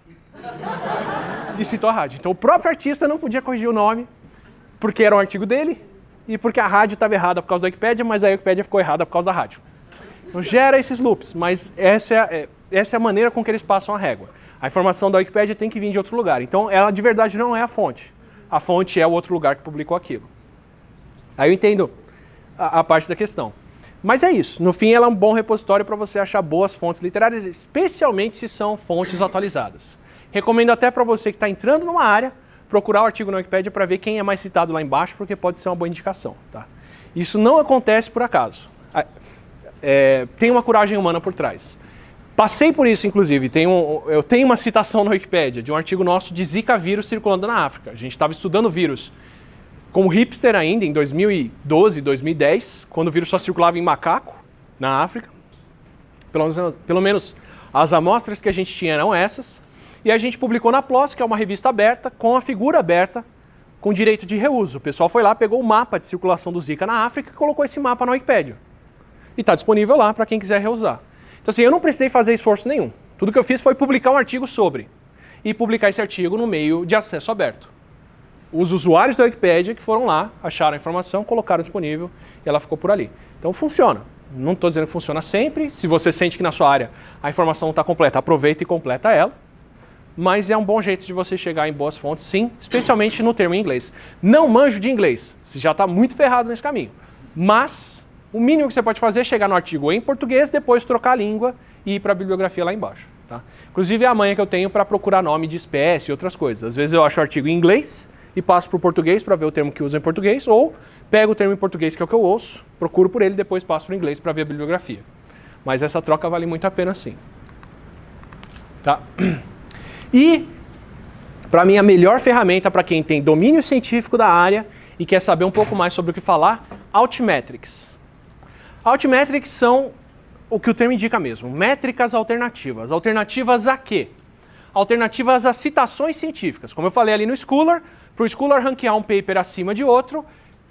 E citou a rádio. Então o próprio artista não podia corrigir o nome, porque era um artigo dele, e porque a rádio estava errada por causa da Wikipédia, mas a Wikipédia ficou errada por causa da rádio. Então gera esses loops, mas essa é a maneira com que eles passam a régua. A informação da Wikipédia tem que vir de outro lugar. Então ela de verdade não é a fonte. A fonte é o outro lugar que publicou aquilo. Aí eu entendo a parte da questão. Mas é isso. No fim, ela é um bom repositório para você achar boas fontes literárias, especialmente se são fontes atualizadas. Recomendo até para você que está entrando numa área, procurar o artigo na Wikipédia para ver quem é mais citado lá embaixo, porque pode ser uma boa indicação. Tá? Isso não acontece por acaso. Tem uma coragem humana por trás. Passei por isso, inclusive. Eu tenho uma citação na Wikipédia de um artigo nosso de Zika vírus circulando na África. A gente estava estudando o vírus como hipster ainda, em 2012, 2010, quando o vírus só circulava em macaco, na África. Pelo menos as amostras que a gente tinha eram essas. E a gente publicou na PLOS, que é uma revista aberta, com a figura aberta, com direito de reuso. O pessoal foi lá, pegou o mapa de circulação do Zika na África e colocou esse mapa na Wikipédia. E está disponível lá para quem quiser reusar. Então assim, eu não precisei fazer esforço nenhum. Tudo que eu fiz foi publicar um artigo sobre. E publicar esse artigo no meio de acesso aberto. Os usuários da Wikipédia que foram lá, acharam a informação, colocaram disponível e ela ficou por ali. Então funciona. Não estou dizendo que funciona sempre. Se você sente que na sua área a informação não está completa, aproveita e completa ela. Mas é um bom jeito de você chegar em boas fontes, sim, especialmente no termo em inglês. Não manjo de inglês, você já está muito ferrado nesse caminho. Mas o mínimo que você pode fazer é chegar no artigo em português, depois trocar a língua e ir para a bibliografia lá embaixo. Tá? Inclusive é a manha que eu tenho para procurar nome de espécie e outras coisas. Às vezes eu acho o artigo em inglês e passo para o português para ver o termo que usa em português, ou pego o termo em português que é o que eu ouço, procuro por ele e depois passo para o inglês para ver a bibliografia. Mas essa troca vale muito a pena sim. Tá? E, para mim, a melhor ferramenta para quem tem domínio científico da área e quer saber um pouco mais sobre o que falar, Altmetrics. Altmetrics são o que o termo indica mesmo, métricas alternativas. Alternativas a quê? Alternativas a citações científicas. Como eu falei ali no Scholar, para o Scholar ranquear um paper acima de outro,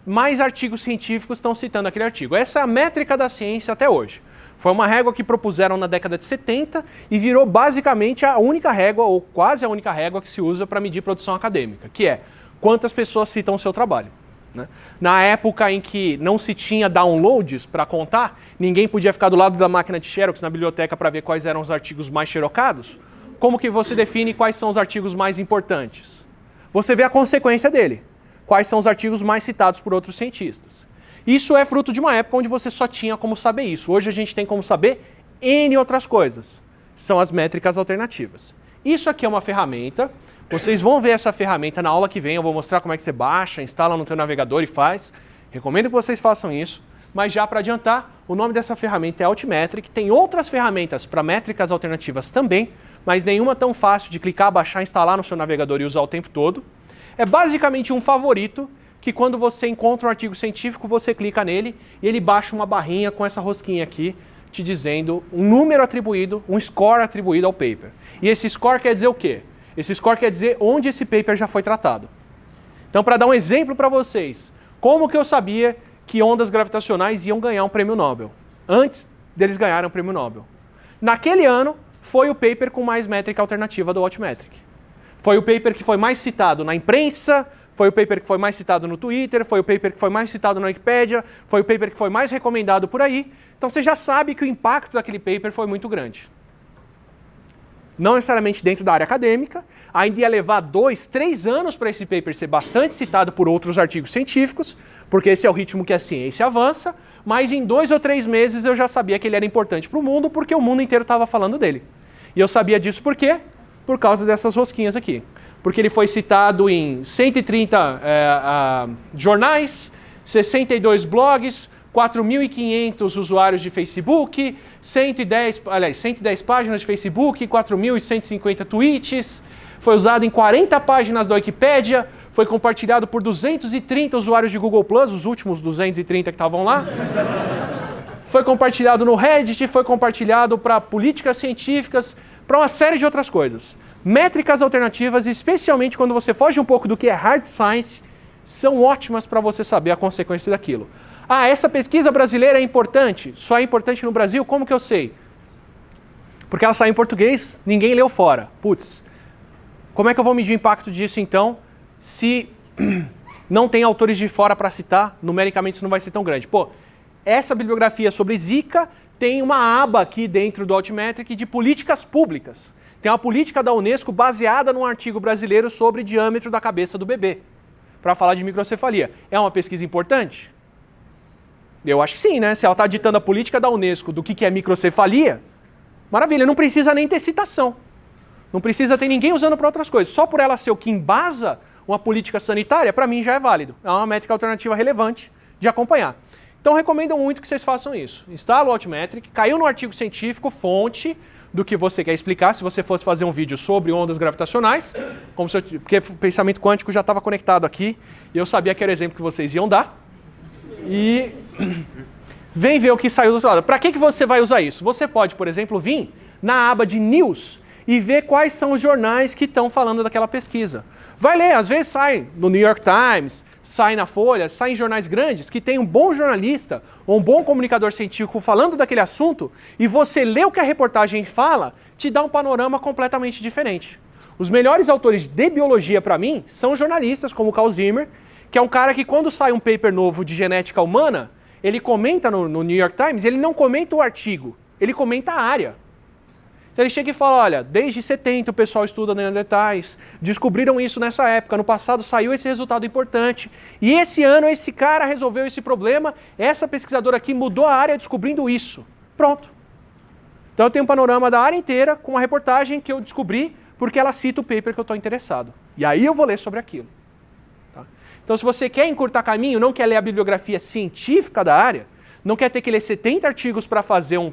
mais artigos científicos estão citando aquele artigo. Essa é a métrica da ciência até hoje. Foi uma régua que propuseram na década de 70 e virou basicamente a única régua, ou quase a única régua que se usa para medir produção acadêmica, que é quantas pessoas citam o seu trabalho. Né? Na época em que não se tinha downloads para contar, ninguém podia ficar do lado da máquina de Xerox na biblioteca para ver quais eram os artigos mais xerocados. Como que você define quais são os artigos mais importantes? Você vê a consequência dele. Quais são os artigos mais citados por outros cientistas. Isso é fruto de uma época onde você só tinha como saber isso. Hoje a gente tem como saber N outras coisas. São as métricas alternativas. Isso aqui é uma ferramenta. Vocês vão ver essa ferramenta na aula que vem. Eu vou mostrar como é que você baixa, instala no teu navegador e faz. Recomendo que vocês façam isso. Mas já para adiantar, o nome dessa ferramenta é Altmetric. Tem outras ferramentas para métricas alternativas também, mas nenhuma tão fácil de clicar, baixar, instalar no seu navegador e usar o tempo todo. É basicamente um favorito que quando você encontra um artigo científico, você clica nele e ele baixa uma barrinha com essa rosquinha aqui, te dizendo um número atribuído, um score atribuído ao paper. E esse score quer dizer o quê? Esse score quer dizer onde esse paper já foi tratado. Então, para dar um exemplo para vocês, como que eu sabia que ondas gravitacionais iam ganhar um prêmio Nobel? Antes deles ganharem um prêmio Nobel. Naquele ano, foi o paper com mais métrica alternativa do Altmetric. Foi o paper que foi mais citado na imprensa, foi o paper que foi mais citado no Twitter, foi o paper que foi mais citado na Wikipedia, foi o paper que foi mais recomendado por aí. Então você já sabe que o impacto daquele paper foi muito grande. Não necessariamente dentro da área acadêmica, ainda ia levar 2, 3 anos para esse paper ser bastante citado por outros artigos científicos, porque esse é o ritmo que a ciência avança, mas em 2 ou 3 meses eu já sabia que ele era importante para o mundo, porque o mundo inteiro estava falando dele. E eu sabia disso por quê? Por causa dessas rosquinhas aqui. Porque ele foi citado em 130 jornais, 62 blogs, 4.500 usuários de Facebook, 110 páginas de Facebook, 4.150 tweets, foi usado em 40 páginas da Wikipédia, foi compartilhado por 230 usuários de Google+, os últimos 230 que estavam lá. Foi compartilhado no Reddit, foi compartilhado para políticas científicas, para uma série de outras coisas. Métricas alternativas, especialmente quando você foge um pouco do que é hard science, são ótimas para você saber a consequência daquilo. Ah, essa pesquisa brasileira é importante? Só é importante no Brasil? Como que eu sei? Porque ela saiu em português, ninguém leu fora. Putz, como é que eu vou medir o impacto disso então, se não tem autores de fora para citar, numericamente isso não vai ser tão grande. Pô, essa bibliografia sobre Zika tem uma aba aqui dentro do Altmetric de políticas públicas. Tem uma política da Unesco baseada num artigo brasileiro sobre diâmetro da cabeça do bebê, para falar de microcefalia. É uma pesquisa importante? Eu acho que sim, né? Se ela está ditando a política da Unesco do que é microcefalia, maravilha, não precisa nem ter citação. Não precisa ter ninguém usando para outras coisas. Só por ela ser o que embasa uma política sanitária, para mim já é válido. É uma métrica alternativa relevante de acompanhar. Então recomendo muito que vocês façam isso. Instala o Altmetric, caiu no artigo científico, fonte do que você quer explicar, se você fosse fazer um vídeo sobre ondas gravitacionais, porque o pensamento quântico já estava conectado aqui, e eu sabia que era o exemplo que vocês iam dar. E vem ver o que saiu do outro lado. Para que você vai usar isso? Você pode, por exemplo, vir na aba de News e ver quais são os jornais que estão falando daquela pesquisa. Vai ler, às vezes sai no New York Times, sai na Folha, sai em jornais grandes que tem um bom jornalista ou um bom comunicador científico falando daquele assunto e você lê o que a reportagem fala, te dá um panorama completamente diferente. Os melhores autores de biologia para mim são jornalistas como o Carl Zimmer, que é um cara que quando sai um paper novo de genética humana, ele comenta no New York Times, ele não comenta o artigo, ele comenta a área. Então ele chega e fala, olha, desde 70 o pessoal estuda neandertais, descobriram isso nessa época, no passado saiu esse resultado importante, e esse ano esse cara resolveu esse problema, essa pesquisadora aqui mudou a área descobrindo isso. Pronto. Então eu tenho um panorama da área inteira com uma reportagem que eu descobri porque ela cita o paper que eu estou interessado. E aí eu vou ler sobre aquilo. Tá? Então se você quer encurtar caminho, não quer ler a bibliografia científica da área, não quer ter que ler 70 artigos para fazer um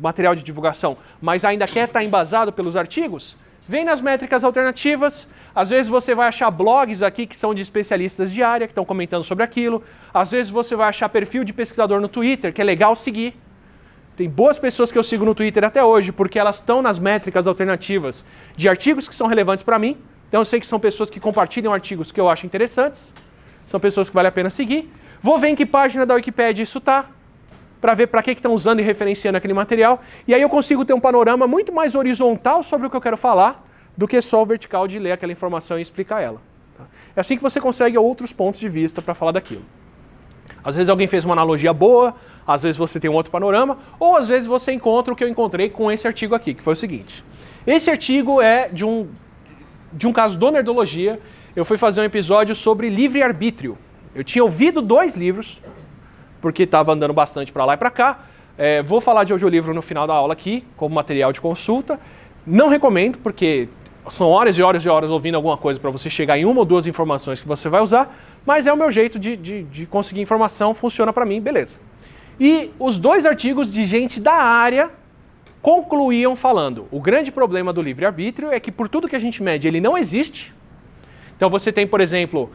material de divulgação, mas ainda quer estar embasado pelos artigos, vem nas métricas alternativas, Às vezes você vai achar blogs aqui que são de especialistas de área, que estão comentando sobre aquilo. Às vezes você vai achar perfil de pesquisador no Twitter, que é legal seguir. Tem boas pessoas que eu sigo no Twitter até hoje, porque elas estão nas métricas alternativas de artigos que são relevantes para mim. Então eu sei que são pessoas que compartilham artigos que eu acho interessantes. São pessoas que vale a pena seguir. Vou ver em que página da Wikipédia isso está, para ver para que estão usando e referenciando aquele material. E aí eu consigo ter um panorama muito mais horizontal sobre o que eu quero falar, do que só o vertical de ler aquela informação e explicar ela. Tá? É assim que você consegue outros pontos de vista para falar daquilo. Às vezes alguém fez uma analogia boa, às vezes você tem um outro panorama, ou às vezes você encontra o que eu encontrei com esse artigo aqui, que foi o seguinte. Esse artigo é de um caso do Nerdologia. Eu fui fazer um episódio sobre livre-arbítrio. Eu tinha ouvido 2 livros, porque estava andando bastante para lá e para cá. Vou falar de audiolivro no final da aula aqui, como material de consulta. Não recomendo, porque são horas e horas e horas ouvindo alguma coisa para você chegar em 1 ou 2 informações que você vai usar, mas é o meu jeito de conseguir informação, funciona para mim, beleza. E os 2 artigos de gente da área concluíam falando: o grande problema do livre-arbítrio é que por tudo que a gente mede, ele não existe. Então você tem, por exemplo,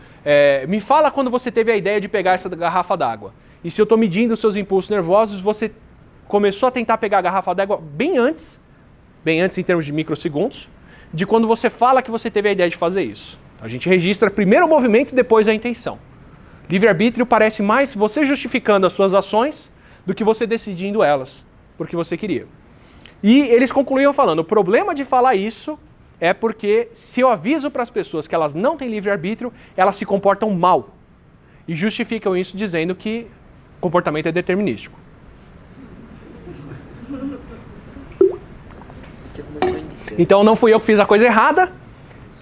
me fala quando você teve a ideia de pegar essa garrafa d'água. E se eu estou medindo os seus impulsos nervosos, você começou a tentar pegar a garrafa d'água bem antes em termos de microsegundos, de quando você fala que você teve a ideia de fazer isso. A gente registra primeiro o movimento e depois a intenção. Livre-arbítrio parece mais você justificando as suas ações do que você decidindo elas, porque você queria. E eles concluíam falando: o problema de falar isso é porque se eu aviso para as pessoas que elas não têm livre-arbítrio, elas se comportam mal. E justificam isso dizendo que o comportamento é determinístico. Então não fui eu que fiz a coisa errada,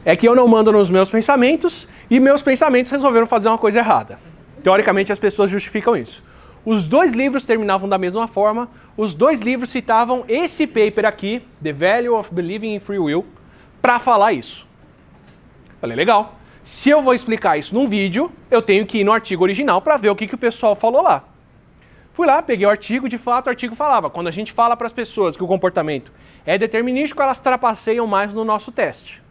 é que eu não mando nos meus pensamentos e meus pensamentos resolveram fazer uma coisa errada. Teoricamente as pessoas justificam isso. Os 2 livros terminavam da mesma forma, os 2 livros citavam esse paper aqui, The Value of Believing in Free Will, para falar isso. Falei, legal. Se eu vou explicar isso num vídeo, eu tenho que ir no artigo original para ver o que o pessoal falou lá. Fui lá, peguei o artigo, de fato o artigo falava: quando a gente fala para as pessoas que o comportamento é determinístico, elas trapaceiam mais no nosso teste.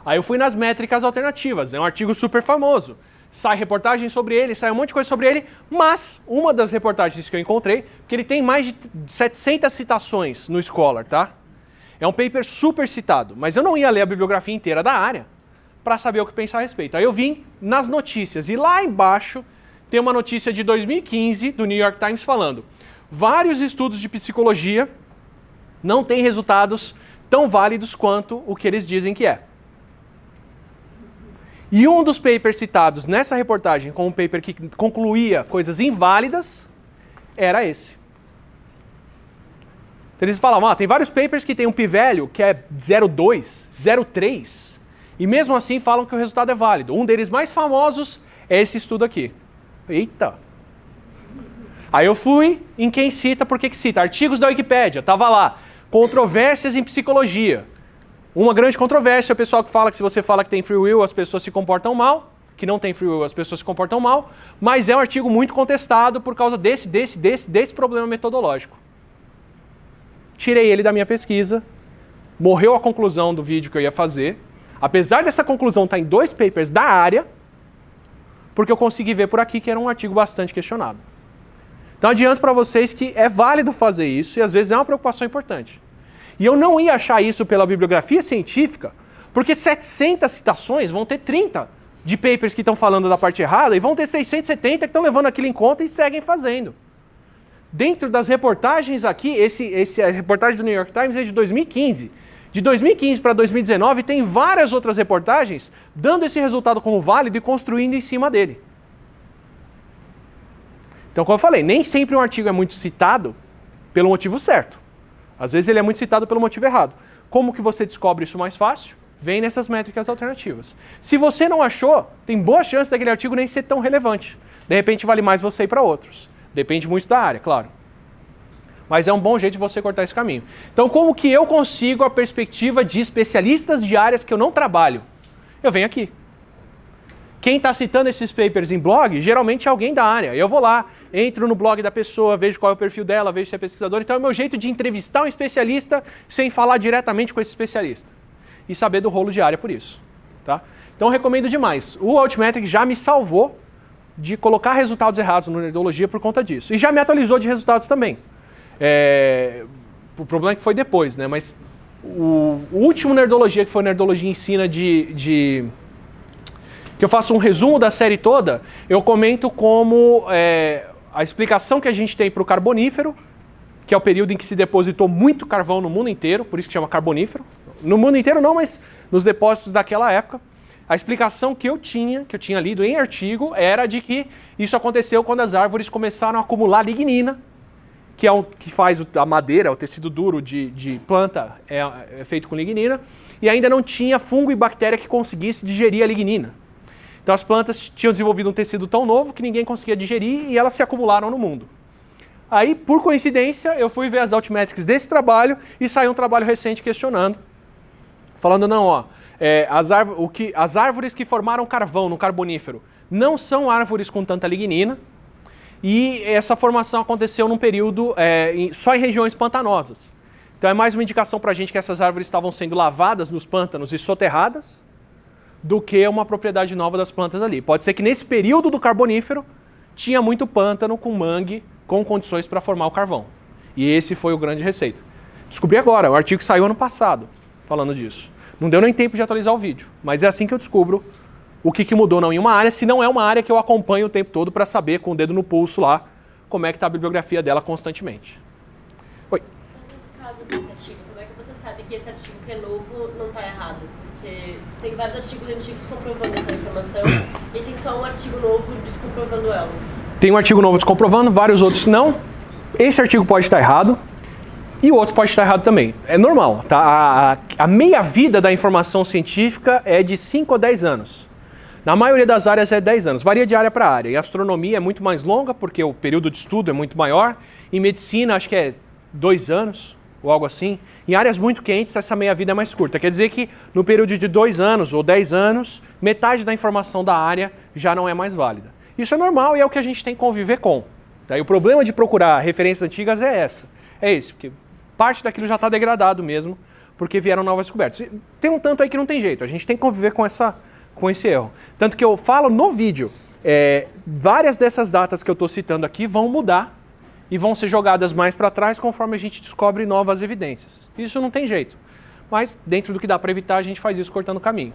Aí eu fui nas métricas alternativas, é um artigo super famoso. Sai reportagem sobre ele, sai um monte de coisa sobre ele, mas uma das reportagens que eu encontrei, porque ele tem mais de 700 citações no Scholar, tá? É um paper super citado, mas eu não ia ler a bibliografia inteira da área para saber o que pensar a respeito. Aí eu vim nas notícias, e lá embaixo tem uma notícia de 2015 do New York Times falando: vários estudos de psicologia não têm resultados tão válidos quanto o que eles dizem que é. E um dos papers citados nessa reportagem como um paper que concluía coisas inválidas era esse. Então eles falavam: tem vários papers que tem um p-value que é 0,2, 0,3, e mesmo assim falam que o resultado é válido. Um deles mais famosos é esse estudo aqui. Eita! Aí eu fui em quem cita, por que cita? Artigos da Wikipédia, tava lá. Controvérsias em psicologia. Uma grande controvérsia é o pessoal que fala que se você fala que tem free will, as pessoas se comportam mal, que não tem free will, as pessoas se comportam mal, mas é um artigo muito contestado por causa desse problema metodológico. Tirei ele da minha pesquisa, morreu a conclusão do vídeo que eu ia fazer, apesar dessa conclusão estar em 2 papers da área, porque eu consegui ver por aqui que era um artigo bastante questionado. Então adianto para vocês que é válido fazer isso e às vezes é uma preocupação importante. E eu não ia achar isso pela bibliografia científica, porque 700 citações vão ter 30 de papers que estão falando da parte errada e vão ter 670 que estão levando aquilo em conta e seguem fazendo. Dentro das reportagens aqui, a reportagem do New York Times é de 2015. De 2015 para 2019 tem várias outras reportagens dando esse resultado como válido e construindo em cima dele. Então, como eu falei, nem sempre um artigo é muito citado pelo motivo certo. Às vezes ele é muito citado pelo motivo errado. Como que você descobre isso mais fácil? Vem nessas métricas alternativas. Se você não achou, tem boa chance daquele artigo nem ser tão relevante. De repente vale mais você ir para outros. Depende muito da área, claro. Mas é um bom jeito de você cortar esse caminho. Então, como que eu consigo a perspectiva de especialistas de áreas que eu não trabalho? Eu venho aqui. Quem está citando esses papers em blog, geralmente é alguém da área. Eu vou lá, entro no blog da pessoa, vejo qual é o perfil dela, vejo se é pesquisador. Então é o meu jeito de entrevistar um especialista sem falar diretamente com esse especialista. E saber do rolo de área por isso. Tá? Então eu recomendo demais. O Altmetric já me salvou de colocar resultados errados no Nerdologia por conta disso. E já me atualizou de resultados também. O problema é que foi depois, né? Mas o último Nerdologia, que foi o Nerdologia Ensina que eu faço um resumo da série toda, eu comento como a explicação que a gente tem para o Carbonífero, que é o período em que se depositou muito carvão no mundo inteiro, por isso que chama Carbonífero. No mundo inteiro não, mas nos depósitos daquela época. A explicação que eu tinha lido em artigo, era de que isso aconteceu quando as árvores começaram a acumular lignina, que é o que faz a madeira, o tecido duro de planta é feito com lignina, e ainda não tinha fungo e bactéria que conseguisse digerir a lignina. Então as plantas tinham desenvolvido um tecido tão novo que ninguém conseguia digerir e elas se acumularam no mundo. Aí, por coincidência, eu fui ver as Altmetrics desse trabalho e saiu um trabalho recente questionando, falando, não, ó, as árvores que formaram carvão no Carbonífero não são árvores com tanta lignina, e essa formação aconteceu num período só em regiões pantanosas. Então é mais uma indicação para a gente que essas árvores estavam sendo lavadas nos pântanos e soterradas do que uma propriedade nova das plantas ali. Pode ser que nesse período do Carbonífero tinha muito pântano com mangue com condições para formar o carvão. E esse foi o grande receito. Descobri agora, o artigo saiu ano passado falando disso. Não deu nem tempo de atualizar o vídeo, mas é assim que eu descubro o que mudou não em uma área, se não é uma área que eu acompanho o tempo todo para saber, com o dedo no pulso lá, como é que está a bibliografia dela constantemente. Oi. Mas nesse caso desse artigo, como é que você sabe que esse artigo que é novo não está errado? Porque tem vários artigos antigos comprovando essa informação e tem só um artigo novo descomprovando ela. Tem um artigo novo descomprovando, vários outros não. Esse artigo pode estar errado e o outro pode estar errado também. É normal, tá? A meia-vida da informação científica é de 5 a 10 anos. Na maioria das áreas é 10 anos, varia de área para área. Em astronomia é muito mais longa, porque o período de estudo é muito maior. Em medicina, acho que é 2 anos, ou algo assim. Em áreas muito quentes, essa meia-vida é mais curta. Quer dizer que no período de 2 anos ou 10 anos, metade da informação da área já não é mais válida. Isso é normal e é o que a gente tem que conviver com. Tá? E o problema de procurar referências antigas é esse, porque parte daquilo já está degradado mesmo, porque vieram novas descobertas. Tem um tanto aí que não tem jeito, a gente tem que conviver com esse erro. Tanto que eu falo no vídeo, várias dessas datas que eu estou citando aqui vão mudar e vão ser jogadas mais para trás conforme a gente descobre novas evidências. Isso não tem jeito, mas dentro do que dá para evitar, a gente faz isso cortando o caminho.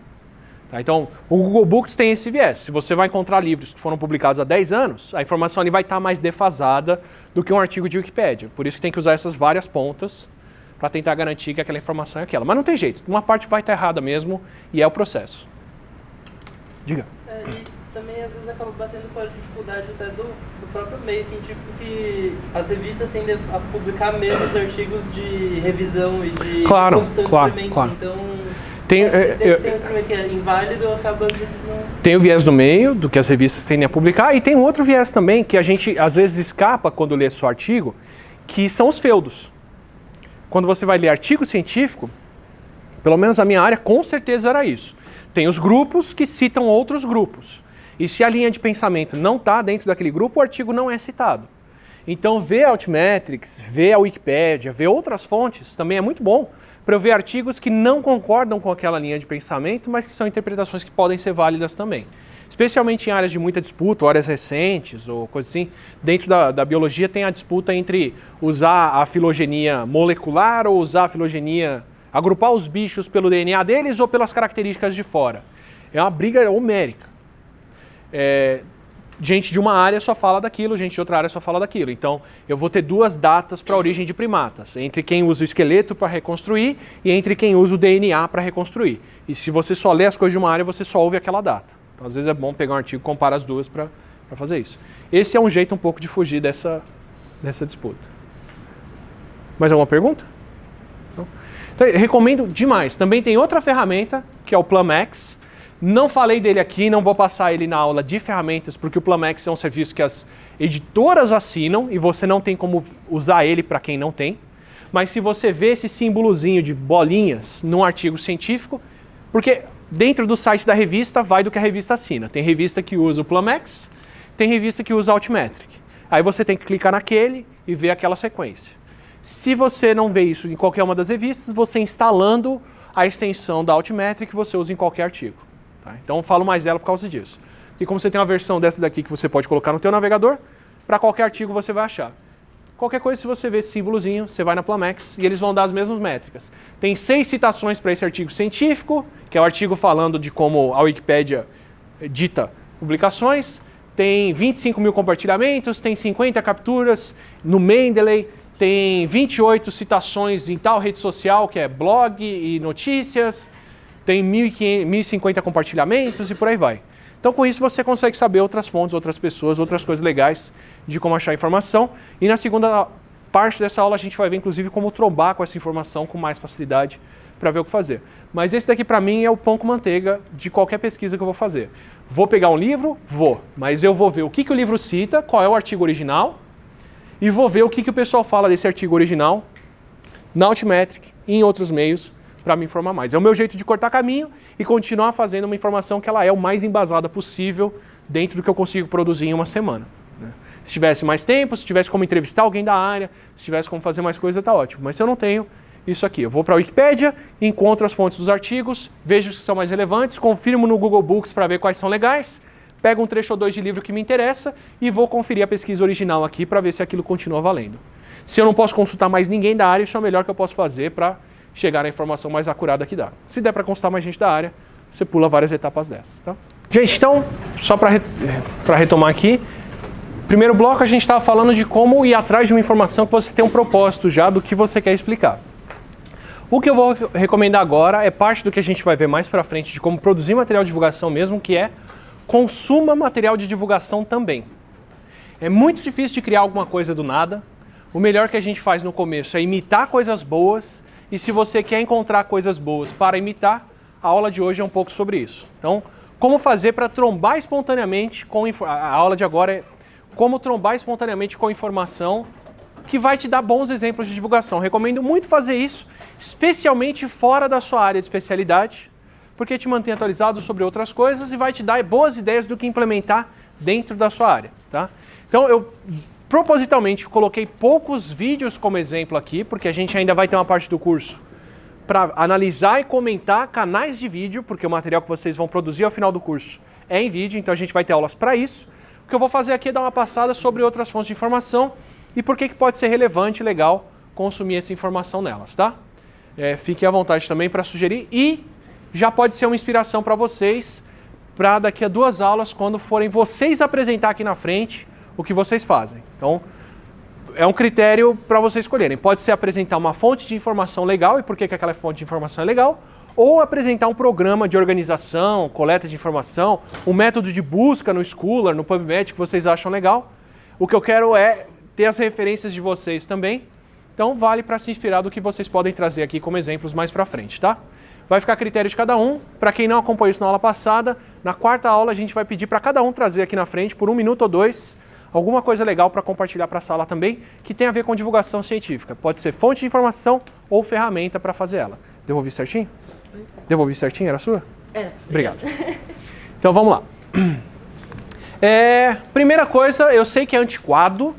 Tá? Então, o Google Books tem esse viés. Se você vai encontrar livros que foram publicados há 10 anos, a informação ali vai estar mais defasada do que um artigo de Wikipédia. Por isso que tem que usar essas várias pontas para tentar garantir que aquela informação é aquela. Mas não tem jeito, uma parte vai estar errada mesmo e é o processo. Diga. E também às vezes acaba batendo com a dificuldade até do próprio meio científico, que as revistas tendem a publicar menos artigos de revisão e de produção de experimentos. Claro. Então, tem um experimento que é inválido, acaba às vezes não... Tem o viés do meio, do que as revistas tendem a publicar, e tem um outro viés também, que a gente às vezes escapa quando lê só artigo, que são os feudos. Quando você vai ler artigo científico, pelo menos a minha área com certeza era isso. Tem os grupos que citam outros grupos. E se a linha de pensamento não está dentro daquele grupo, o artigo não é citado. Então, ver a Altmetrics, ver a Wikipédia, ver outras fontes também é muito bom para eu ver artigos que não concordam com aquela linha de pensamento, mas que são interpretações que podem ser válidas também. Especialmente em áreas de muita disputa, ou áreas recentes, ou coisa assim. Dentro da biologia tem a disputa entre usar a filogenia molecular ou usar a filogenia... agrupar os bichos pelo DNA deles ou pelas características de fora. É uma briga homérica. Gente de uma área só fala daquilo, gente de outra área só fala daquilo. Então, eu vou ter duas datas para a origem de primatas. Entre quem usa o esqueleto para reconstruir e entre quem usa o DNA para reconstruir. E se você só lê as coisas de uma área, você só ouve aquela data. Então, às vezes é bom pegar um artigo e comparar as duas para fazer isso. Esse é um jeito um pouco de fugir dessa disputa. Mais alguma pergunta? Não? Então, eu recomendo demais. Também tem outra ferramenta, que é o PlumX. Não falei dele aqui, não vou passar ele na aula de ferramentas, porque o PlumX é um serviço que as editoras assinam e você não tem como usar ele para quem não tem. Mas se você vê esse símbolozinho de bolinhas num artigo científico, porque dentro do site da revista vai do que a revista assina. Tem revista que usa o PlumX, tem revista que usa a Altmetric. Aí você tem que clicar naquele e ver aquela sequência. Se você não vê isso em qualquer uma das revistas, você instalando a extensão da Altmetric, você usa em qualquer artigo. Tá? Então eu falo mais dela por causa disso. E como você tem uma versão dessa daqui que você pode colocar no teu navegador, para qualquer artigo você vai achar. Qualquer coisa, se você ver esse símbolozinho, você vai na Plamex e eles vão dar as mesmas métricas. Tem 6 citações para esse artigo científico, que é o artigo falando de como a Wikipédia dita publicações. Tem 25 mil compartilhamentos, tem 50 capturas no Mendeley, tem 28 citações em tal rede social, que é blog e notícias, tem 1.050 compartilhamentos e por aí vai. Então, com isso, você consegue saber outras fontes, outras pessoas, outras coisas legais de como achar informação. E na segunda parte dessa aula, a gente vai ver, inclusive, como trombar com essa informação com mais facilidade para ver o que fazer. Mas esse daqui, para mim, é o pão com manteiga de qualquer pesquisa que eu vou fazer. Vou pegar um livro? Vou. Mas eu vou ver o que o livro cita, qual é o artigo original, e vou ver o que o pessoal fala desse artigo original na Altmetric e em outros meios, para me informar mais. É o meu jeito de cortar caminho e continuar fazendo uma informação que ela é o mais embasada possível dentro do que eu consigo produzir em uma semana. Né? Se tivesse mais tempo, se tivesse como entrevistar alguém da área, se tivesse como fazer mais coisa, tá ótimo. Mas se eu não tenho isso aqui, eu vou para a Wikipédia, encontro as fontes dos artigos, vejo os que são mais relevantes, confirmo no Google Books para ver quais são legais, pego um trecho ou dois de livro que me interessa e vou conferir a pesquisa original aqui para ver se aquilo continua valendo. Se eu não posso consultar mais ninguém da área, isso é o melhor que eu posso fazer para chegar à informação mais acurada que dá. Se der para consultar mais gente da área, você pula várias etapas dessas. Tá? Gente, então, só para retomar aqui, primeiro bloco a gente estava falando de como ir atrás de uma informação que você tem um propósito já do que você quer explicar. O que eu vou recomendar agora é parte do que a gente vai ver mais para frente de como produzir material de divulgação mesmo, que é consuma material de divulgação também. É muito difícil de criar alguma coisa do nada. O melhor que a gente faz no começo é imitar coisas boas. E se você quer encontrar coisas boas para imitar, a aula de hoje é um pouco sobre isso. Então, como fazer para trombar espontaneamente com... A aula de agora é como trombar espontaneamente com informação que vai te dar bons exemplos de divulgação. Recomendo muito fazer isso, especialmente fora da sua área de especialidade, porque te mantém atualizado sobre outras coisas e vai te dar boas ideias do que implementar dentro da sua área. Tá? Então, eu propositalmente coloquei poucos vídeos como exemplo aqui, porque a gente ainda vai ter uma parte do curso para analisar e comentar canais de vídeo, porque o material que vocês vão produzir ao final do curso é em vídeo, então a gente vai ter aulas para isso. O que eu vou fazer aqui é dar uma passada sobre outras fontes de informação e por que pode ser relevante e legal consumir essa informação nelas, tá? Fiquem à vontade também para sugerir e já pode ser uma inspiração para vocês para daqui a 2 aulas, quando forem vocês apresentar aqui na frente o que vocês fazem. Então, é um critério para vocês escolherem. Pode ser apresentar uma fonte de informação legal, e por que aquela fonte de informação é legal, ou apresentar um programa de organização, coleta de informação, um método de busca no Scholar, no PubMed que vocês acham legal. O que eu quero é ter as referências de vocês também. Então, vale para se inspirar do que vocês podem trazer aqui como exemplos mais para frente, tá? Vai ficar a critério de cada um. Para quem não acompanhou isso na aula passada, na 4ª aula a gente vai pedir para cada um trazer aqui na frente, por 1 minuto ou 2, alguma coisa legal para compartilhar para a sala também, que tem a ver com divulgação científica. Pode ser fonte de informação ou ferramenta para fazer ela. Devolvi certinho? Devolvi certinho? Era sua? Era. Obrigado. Então vamos lá. Primeira coisa, eu sei que é antiquado,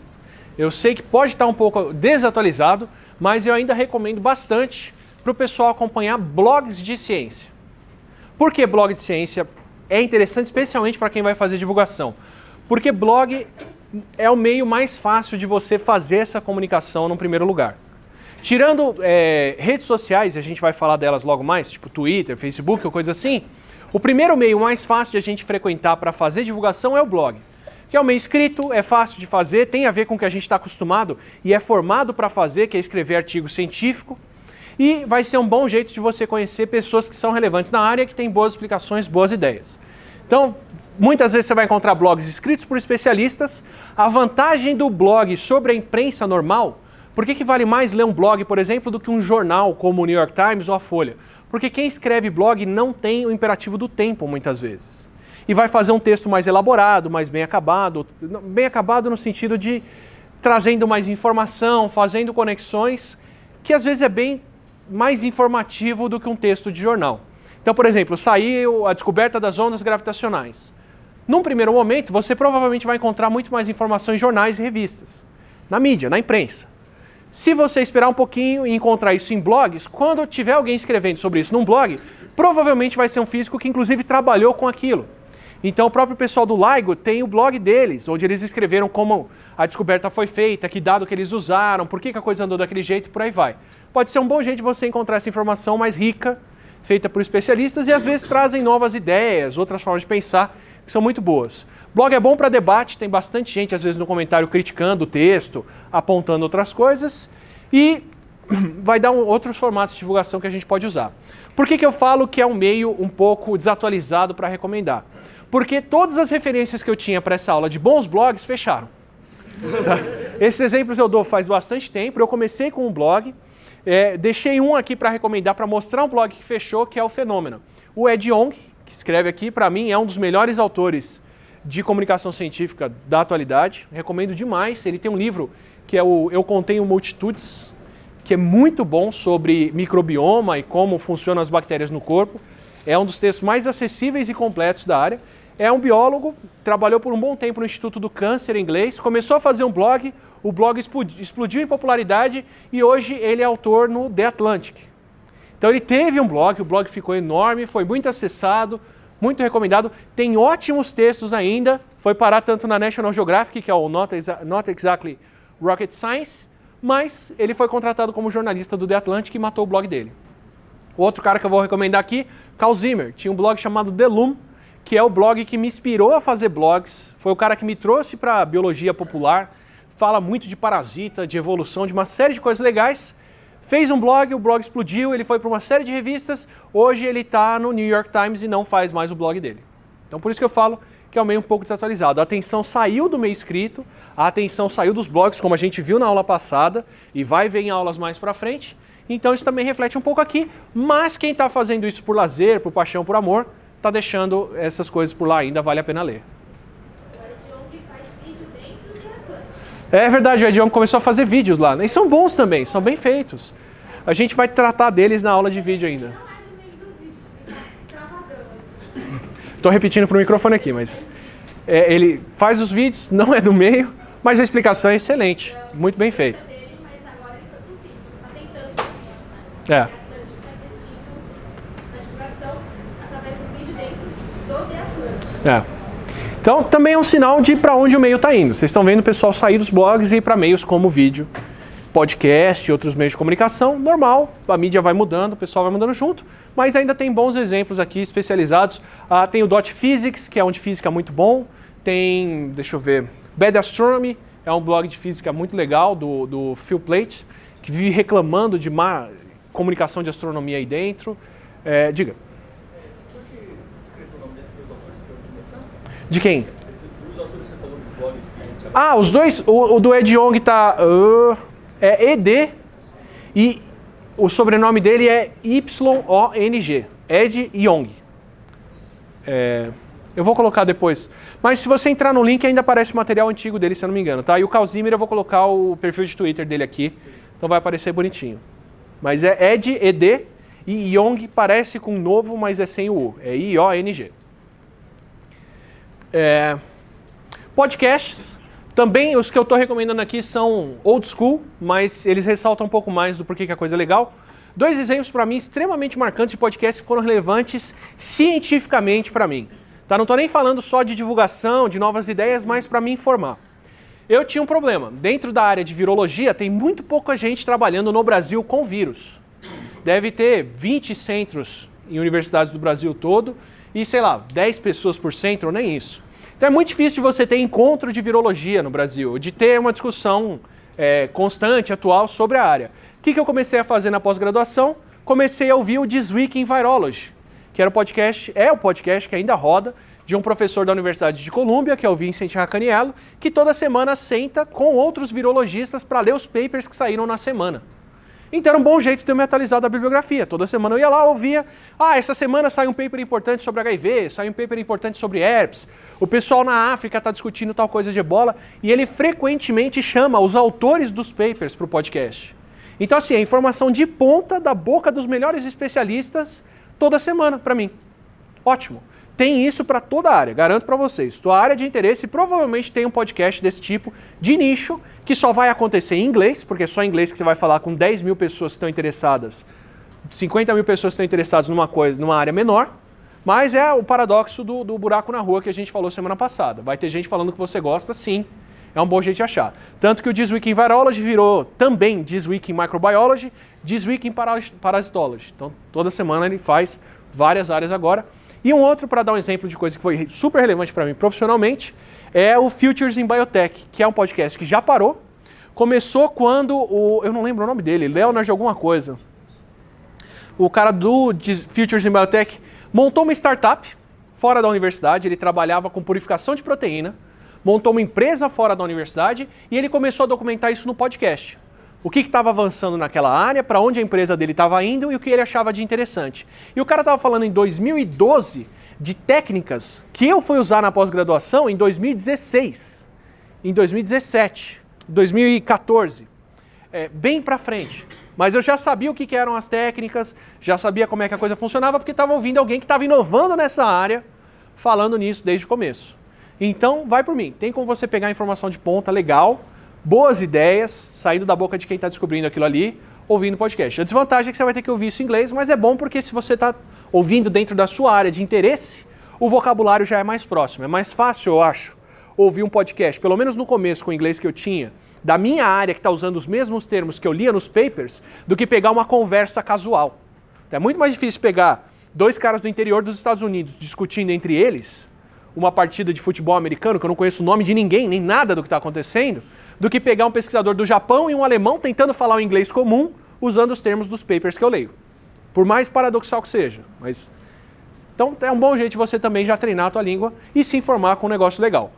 eu sei que pode estar um pouco desatualizado, mas eu ainda recomendo bastante para o pessoal acompanhar blogs de ciência. Por que blog de ciência é interessante, especialmente para quem vai fazer divulgação? Porque blog é o meio mais fácil de você fazer essa comunicação no primeiro lugar. Tirando redes sociais, a gente vai falar delas logo mais, tipo Twitter, Facebook ou coisa assim, o primeiro meio mais fácil de a gente frequentar para fazer divulgação é o blog. Que é um meio escrito, é fácil de fazer, tem a ver com o que a gente está acostumado e é formado para fazer, que é escrever artigo científico. E vai ser um bom jeito de você conhecer pessoas que são relevantes na área, que têm boas explicações, boas ideias. Então, muitas vezes você vai encontrar blogs escritos por especialistas. A vantagem do blog sobre a imprensa normal, por que vale mais ler um blog, por exemplo, do que um jornal como o New York Times ou a Folha? Porque quem escreve blog não tem o imperativo do tempo, muitas vezes. E vai fazer um texto mais elaborado, mais bem acabado no sentido de trazendo mais informação, fazendo conexões, que às vezes é bem mais informativo do que um texto de jornal. Então, por exemplo, saiu a descoberta das ondas gravitacionais. Num primeiro momento, você provavelmente vai encontrar muito mais informação em jornais e revistas, na mídia, na imprensa. Se você esperar um pouquinho e encontrar isso em blogs, quando tiver alguém escrevendo sobre isso num blog, provavelmente vai ser um físico que inclusive trabalhou com aquilo. Então o próprio pessoal do LIGO tem o blog deles, onde eles escreveram como a descoberta foi feita, que dado que eles usaram, por que a coisa andou daquele jeito, por aí vai. Pode ser um bom jeito de você encontrar essa informação mais rica, feita por especialistas, e às vezes trazem novas ideias, outras formas de pensar, que são muito boas. Blog é bom para debate, tem bastante gente, às vezes, no comentário criticando o texto, apontando outras coisas, e vai dar outros formatos de divulgação que a gente pode usar. Por que eu falo que é um meio um pouco desatualizado para recomendar? Porque todas as referências que eu tinha para essa aula de bons blogs fecharam. Esses exemplos eu dou faz bastante tempo. Eu comecei com um blog, deixei um aqui para recomendar, para mostrar um blog que fechou, que é o Fenômeno. O Ed Yong, que escreve aqui, para mim é um dos melhores autores de comunicação científica da atualidade. Recomendo demais. Ele tem um livro que é o Eu Contenho Multitudes, que é muito bom sobre microbioma e como funcionam as bactérias no corpo. É um dos textos mais acessíveis e completos da área. É um biólogo, trabalhou por um bom tempo no Instituto do Câncer em inglês, começou a fazer um blog, o blog explodiu em popularidade e hoje ele é autor no The Atlantic. Então ele teve um blog, o blog ficou enorme, foi muito acessado, muito recomendado, tem ótimos textos ainda, foi parar tanto na National Geographic, que é o Not Exactly Rocket Science, mas ele foi contratado como jornalista do The Atlantic e matou o blog dele. Outro cara que eu vou recomendar aqui, Carl Zimmer, tinha um blog chamado The Loom, que é o blog que me inspirou a fazer blogs, foi o cara que me trouxe para a biologia popular, fala muito de parasita, de evolução, de uma série de coisas legais, fez um blog, o blog explodiu, ele foi para uma série de revistas, hoje ele está no New York Times e não faz mais o blog dele. Então por isso que eu falo que é um meio um pouco desatualizado. A atenção saiu do meio escrito, a atenção saiu dos blogs, como a gente viu na aula passada, e vai ver em aulas mais para frente, então isso também reflete um pouco aqui, mas quem está fazendo isso por lazer, por paixão, por amor, está deixando essas coisas por lá ainda, vale a pena ler. O Ed Yong faz vídeo dentro do The Atlantic. É verdade, o Ed Yong começou a fazer vídeos lá, né? E são bons também, são bem feitos. A gente vai tratar deles na aula de vídeo ainda. Não é no meio do vídeo, fica travadão assim. Estou repetindo para o microfone aqui, mas ele faz os vídeos, não é do meio, mas a explicação é excelente, muito bem feita. Mas agora ele foi pro vídeo, tá tentando ir pro vídeo, né? É. A Atlantic tá investindo na divulgação através do vídeo dentro do The Atlantic. Então, também é um sinal de para onde o meio está indo. Vocês estão vendo o pessoal sair dos blogs e ir para meios como vídeo, podcast e outros meios de comunicação. Normal, a mídia vai mudando, o pessoal vai mudando junto, mas ainda tem bons exemplos aqui especializados. Tem o Dot Physics, que é um de física muito bom. Tem, deixa eu ver, Bad Astronomy, é um blog de física muito legal do Phil Plait, que vive reclamando de má comunicação de astronomia aí dentro. Diga. De quem? Os autores que você falou dos blogs que Os dois, o do Ed Yong tá ED e o sobrenome dele é YONG, Ed Yong. Eu vou colocar depois, mas se você entrar no link ainda aparece o material antigo dele, se eu não me engano, tá? E o Carl Zimmer eu vou colocar o perfil de Twitter dele aqui, então vai aparecer bonitinho. Mas é Ed, ED, e Yong parece com novo, mas é sem o U, é IONG. Podcasts, também os que eu estou recomendando aqui são old school, mas eles ressaltam um pouco mais do porquê que a coisa é legal. Dois exemplos para mim extremamente marcantes de podcasts que foram relevantes cientificamente para mim. Tá? Não estou nem falando só de divulgação, de novas ideias, mas para me informar. Eu tinha um problema. Dentro da área de virologia, tem muito pouca gente trabalhando no Brasil com vírus. Deve ter 20 centros em universidades do Brasil todo e, sei lá, 10 pessoas por centro, ou nem isso. Então é muito difícil de você ter encontro de virologia no Brasil, de ter uma discussão constante, atual sobre a área. O que eu comecei a fazer na pós-graduação? Comecei a ouvir o This Week in Virology, que era o podcast que ainda roda, de um professor da Universidade de Colômbia, que é o Vincent Racaniello, que toda semana senta com outros virologistas para ler os papers que saíram na semana. Então era um bom jeito de eu me atualizar da bibliografia. Toda semana eu ia lá, ouvia, essa semana sai um paper importante sobre HIV, sai um paper importante sobre herpes, o pessoal na África está discutindo tal coisa de ebola, e ele frequentemente chama os autores dos papers para o podcast. Então assim, a informação de ponta da boca dos melhores especialistas toda semana para mim. Ótimo. Tem isso para toda a área, garanto para vocês. Tua área de interesse provavelmente tem um podcast desse tipo, de nicho, que só vai acontecer em inglês, porque é só em inglês que você vai falar com 10 mil pessoas que estão interessadas 50 mil pessoas estão interessadas numa área menor, mas é o paradoxo do buraco na rua que a gente falou semana passada. Vai ter gente falando que você gosta, sim. É um bom jeito de achar. Tanto que o This Week in Virology virou também This Week in Microbiology, This Week in Parasitology. Então, toda semana ele faz várias áreas agora. E um outro, para dar um exemplo de coisa que foi super relevante para mim profissionalmente, é o Futures in Biotech, que é um podcast que já parou. Começou quando eu não lembro o nome dele, Leonard alguma coisa. O cara do Futures in Biotech montou uma startup fora da universidade, ele trabalhava com purificação de proteína, montou uma empresa fora da universidade e ele começou a documentar isso no podcast. O que estava avançando naquela área, para onde a empresa dele estava indo e o que ele achava de interessante. E o cara estava falando em 2012 de técnicas que eu fui usar na pós-graduação em 2016, em 2017, 2014, bem para frente. Mas eu já sabia o que eram as técnicas, já sabia como é que a coisa funcionava, porque estava ouvindo alguém que estava inovando nessa área, falando nisso desde o começo. Então, vai por mim. Tem como você pegar informação de ponta legal, boas ideias, saindo da boca de quem está descobrindo aquilo ali, ouvindo podcast. A desvantagem é que você vai ter que ouvir isso em inglês, mas é bom porque se você está ouvindo dentro da sua área de interesse, o vocabulário já é mais próximo. É mais fácil, eu acho, ouvir um podcast, pelo menos no começo com o inglês que eu tinha, da minha área que está usando os mesmos termos que eu lia nos papers, do que pegar uma conversa casual. É muito mais difícil pegar dois caras do interior dos Estados Unidos discutindo entre eles uma partida de futebol americano, que eu não conheço o nome de ninguém, nem nada do que está acontecendo, do que pegar um pesquisador do Japão e um alemão tentando falar o inglês comum usando os termos dos papers que eu leio. Por mais paradoxal que seja. Mas... Então é um bom jeito de você também já treinar a tua língua e se informar com um negócio legal.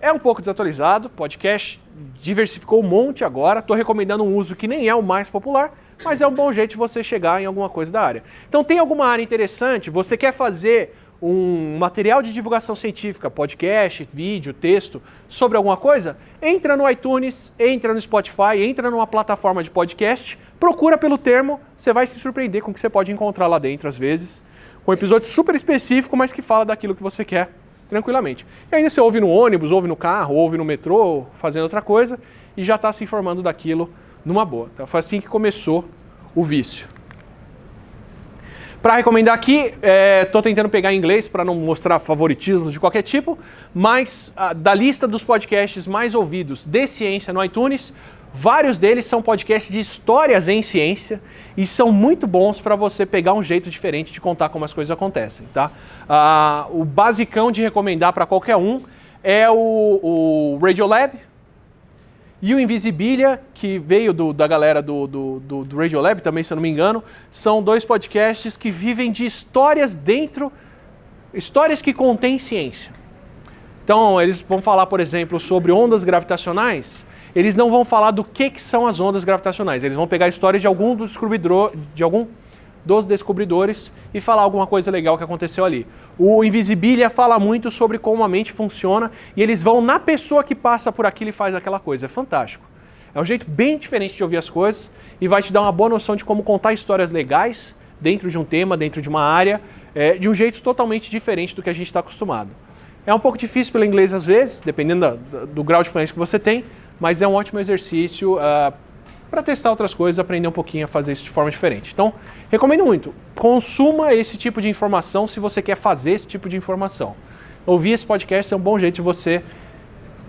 É um pouco desatualizado, podcast diversificou um monte agora, estou recomendando um uso que nem é o mais popular, mas é um bom jeito de você chegar em alguma coisa da área. Então tem alguma área interessante, você quer fazer um material de divulgação científica, podcast, vídeo, texto, sobre alguma coisa, entra no iTunes, entra no Spotify, entra numa plataforma de podcast, procura pelo termo, você vai se surpreender com o que você pode encontrar lá dentro às vezes, com um episódio super específico, mas que fala daquilo que você quer tranquilamente. E ainda você ouve no ônibus, ouve no carro, ouve no metrô, fazendo outra coisa, e já está se informando daquilo numa boa. Então foi assim que começou o vício. Para recomendar aqui, estou tentando pegar em inglês para não mostrar favoritismos de qualquer tipo, mas da lista dos podcasts mais ouvidos de ciência no iTunes, vários deles são podcasts de histórias em ciência e são muito bons para você pegar um jeito diferente de contar como as coisas acontecem. Tá? O basicão de recomendar para qualquer um é o Radiolab e o Invisibilia, que veio da galera do Radiolab também, se eu não me engano. São dois podcasts que vivem de histórias histórias que contêm ciência. Então, eles vão falar, por exemplo, sobre ondas gravitacionais. Eles não vão falar do que são as ondas gravitacionais. Eles vão pegar histórias de algum dos descobridores e falar alguma coisa legal que aconteceu ali. O Invisibilia fala muito sobre como a mente funciona e eles vão na pessoa que passa por aquilo e faz aquela coisa. É fantástico. É um jeito bem diferente de ouvir as coisas e vai te dar uma boa noção de como contar histórias legais dentro de um tema, dentro de uma área, de um jeito totalmente diferente do que a gente está acostumado. É um pouco difícil pelo inglês às vezes, dependendo do grau de fluência que você tem, mas é um ótimo exercício para testar outras coisas, aprender um pouquinho a fazer isso de forma diferente. Então, recomendo muito. Consuma esse tipo de informação se você quer fazer esse tipo de informação. Ouvir esse podcast é um bom jeito de você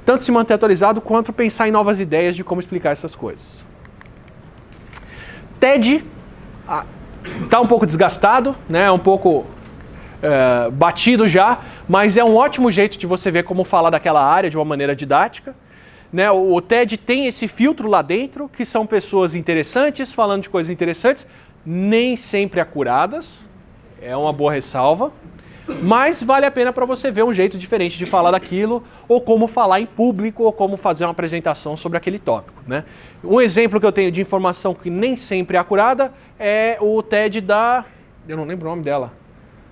tanto se manter atualizado quanto pensar em novas ideias de como explicar essas coisas. TED está um pouco desgastado, né? Um pouco batido já, mas é um ótimo jeito de você ver como falar daquela área de uma maneira didática. Né, o TED tem esse filtro lá dentro, que são pessoas interessantes, falando de coisas interessantes, nem sempre acuradas, é uma boa ressalva, mas vale a pena para você ver um jeito diferente de falar daquilo, ou como falar em público, ou como fazer uma apresentação sobre aquele tópico. Né? Um exemplo que eu tenho de informação que nem sempre é acurada é o TED eu não lembro o nome dela,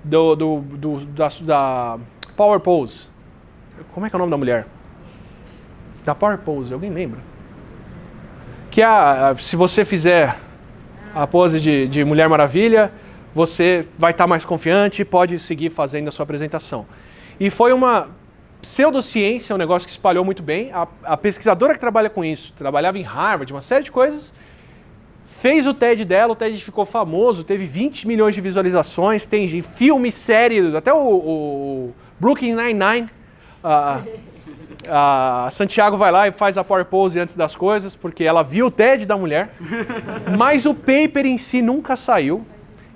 da Power Pose. Como é que é o nome da mulher? Da Power Pose, alguém lembra? Que se você fizer a pose de Mulher Maravilha, você vai estar mais confiante e pode seguir fazendo a sua apresentação. E foi uma pseudociência, um negócio que espalhou muito bem. A pesquisadora que trabalha com isso, trabalhava em Harvard, uma série de coisas, fez o TED dela, o TED ficou famoso, teve 20 milhões de visualizações, tem filme, série, até o Brooklyn Nine-Nine. A Santiago vai lá e faz a power pose antes das coisas, porque ela viu o TED da mulher, mas o paper em si nunca saiu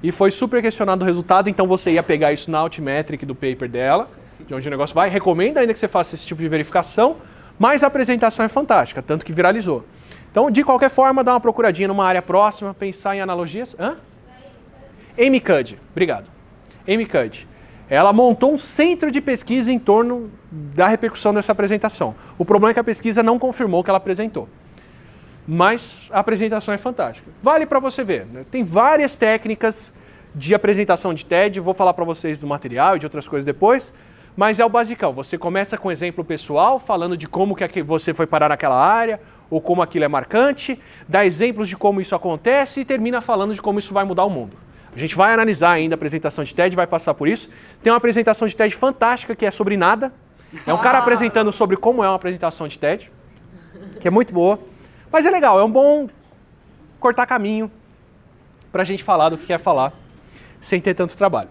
e foi super questionado o resultado, então você ia pegar isso na Altmetric do paper dela, de onde o negócio vai, recomendo ainda que você faça esse tipo de verificação, mas a apresentação é fantástica, tanto que viralizou. Então, de qualquer forma, dá uma procuradinha numa área próxima, pensar em analogias. Amy Cuddy, obrigado. Amy Cuddy. Ela montou um centro de pesquisa em torno da repercussão dessa apresentação. O problema é que a pesquisa não confirmou o que ela apresentou. Mas a apresentação é fantástica. Vale para você ver, né? Tem várias técnicas de apresentação de TED, vou falar para vocês do material e de outras coisas depois, mas é o basicão. Você começa com um exemplo pessoal, falando de como que você foi parar naquela área, ou como aquilo é marcante, dá exemplos de como isso acontece e termina falando de como isso vai mudar o mundo. A gente vai analisar ainda a apresentação de TED, vai passar por isso. Tem uma apresentação de TED fantástica que é sobre nada. É um cara apresentando sobre como é uma apresentação de TED, que é muito boa. Mas é legal, é um bom cortar caminho para a gente falar do que quer falar, sem ter tanto trabalho.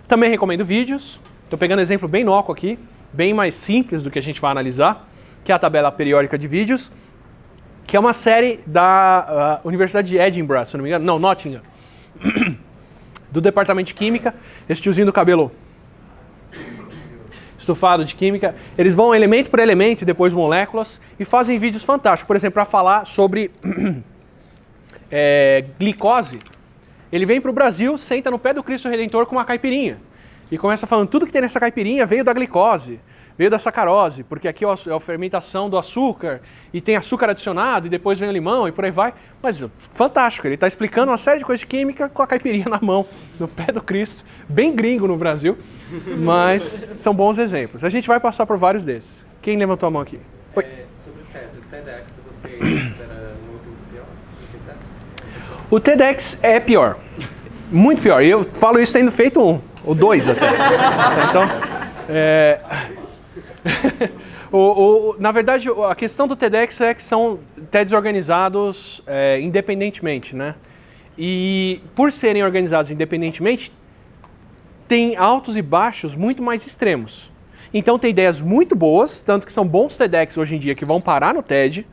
Também recomendo vídeos. Estou pegando exemplo bem inócuo aqui, bem mais simples do que a gente vai analisar, que é a tabela periódica de vídeos, que é uma série da Universidade de Edinburgh, se não me engano, não, Nottingham, do Departamento de Química, esse tiozinho do cabelo estufado de Química, eles vão elemento por elemento e depois moléculas e fazem vídeos fantásticos, por exemplo, para falar sobre glicose, ele vem para o Brasil, senta no pé do Cristo Redentor com uma caipirinha e começa falando tudo que tem nessa caipirinha veio da glicose, veio da sacarose, porque aqui é a fermentação do açúcar, e tem açúcar adicionado, e depois vem o limão, e por aí vai. Mas fantástico, ele está explicando uma série de coisas de química com a caipirinha na mão, no pé do Cristo, bem gringo no Brasil, mas são bons exemplos. A gente vai passar por vários desses. Quem levantou a mão aqui? Sobre o TED, o TEDx, você espera muito pior do que o TED? O TEDx é pior, muito pior, e eu falo isso tendo feito um, ou dois até. Então, na verdade, a questão do TEDx é que são TEDs organizados independentemente, né? E por serem organizados independentemente, tem altos e baixos muito mais extremos. Então tem ideias muito boas, tanto que são bons TEDx hoje em dia que vão parar no TED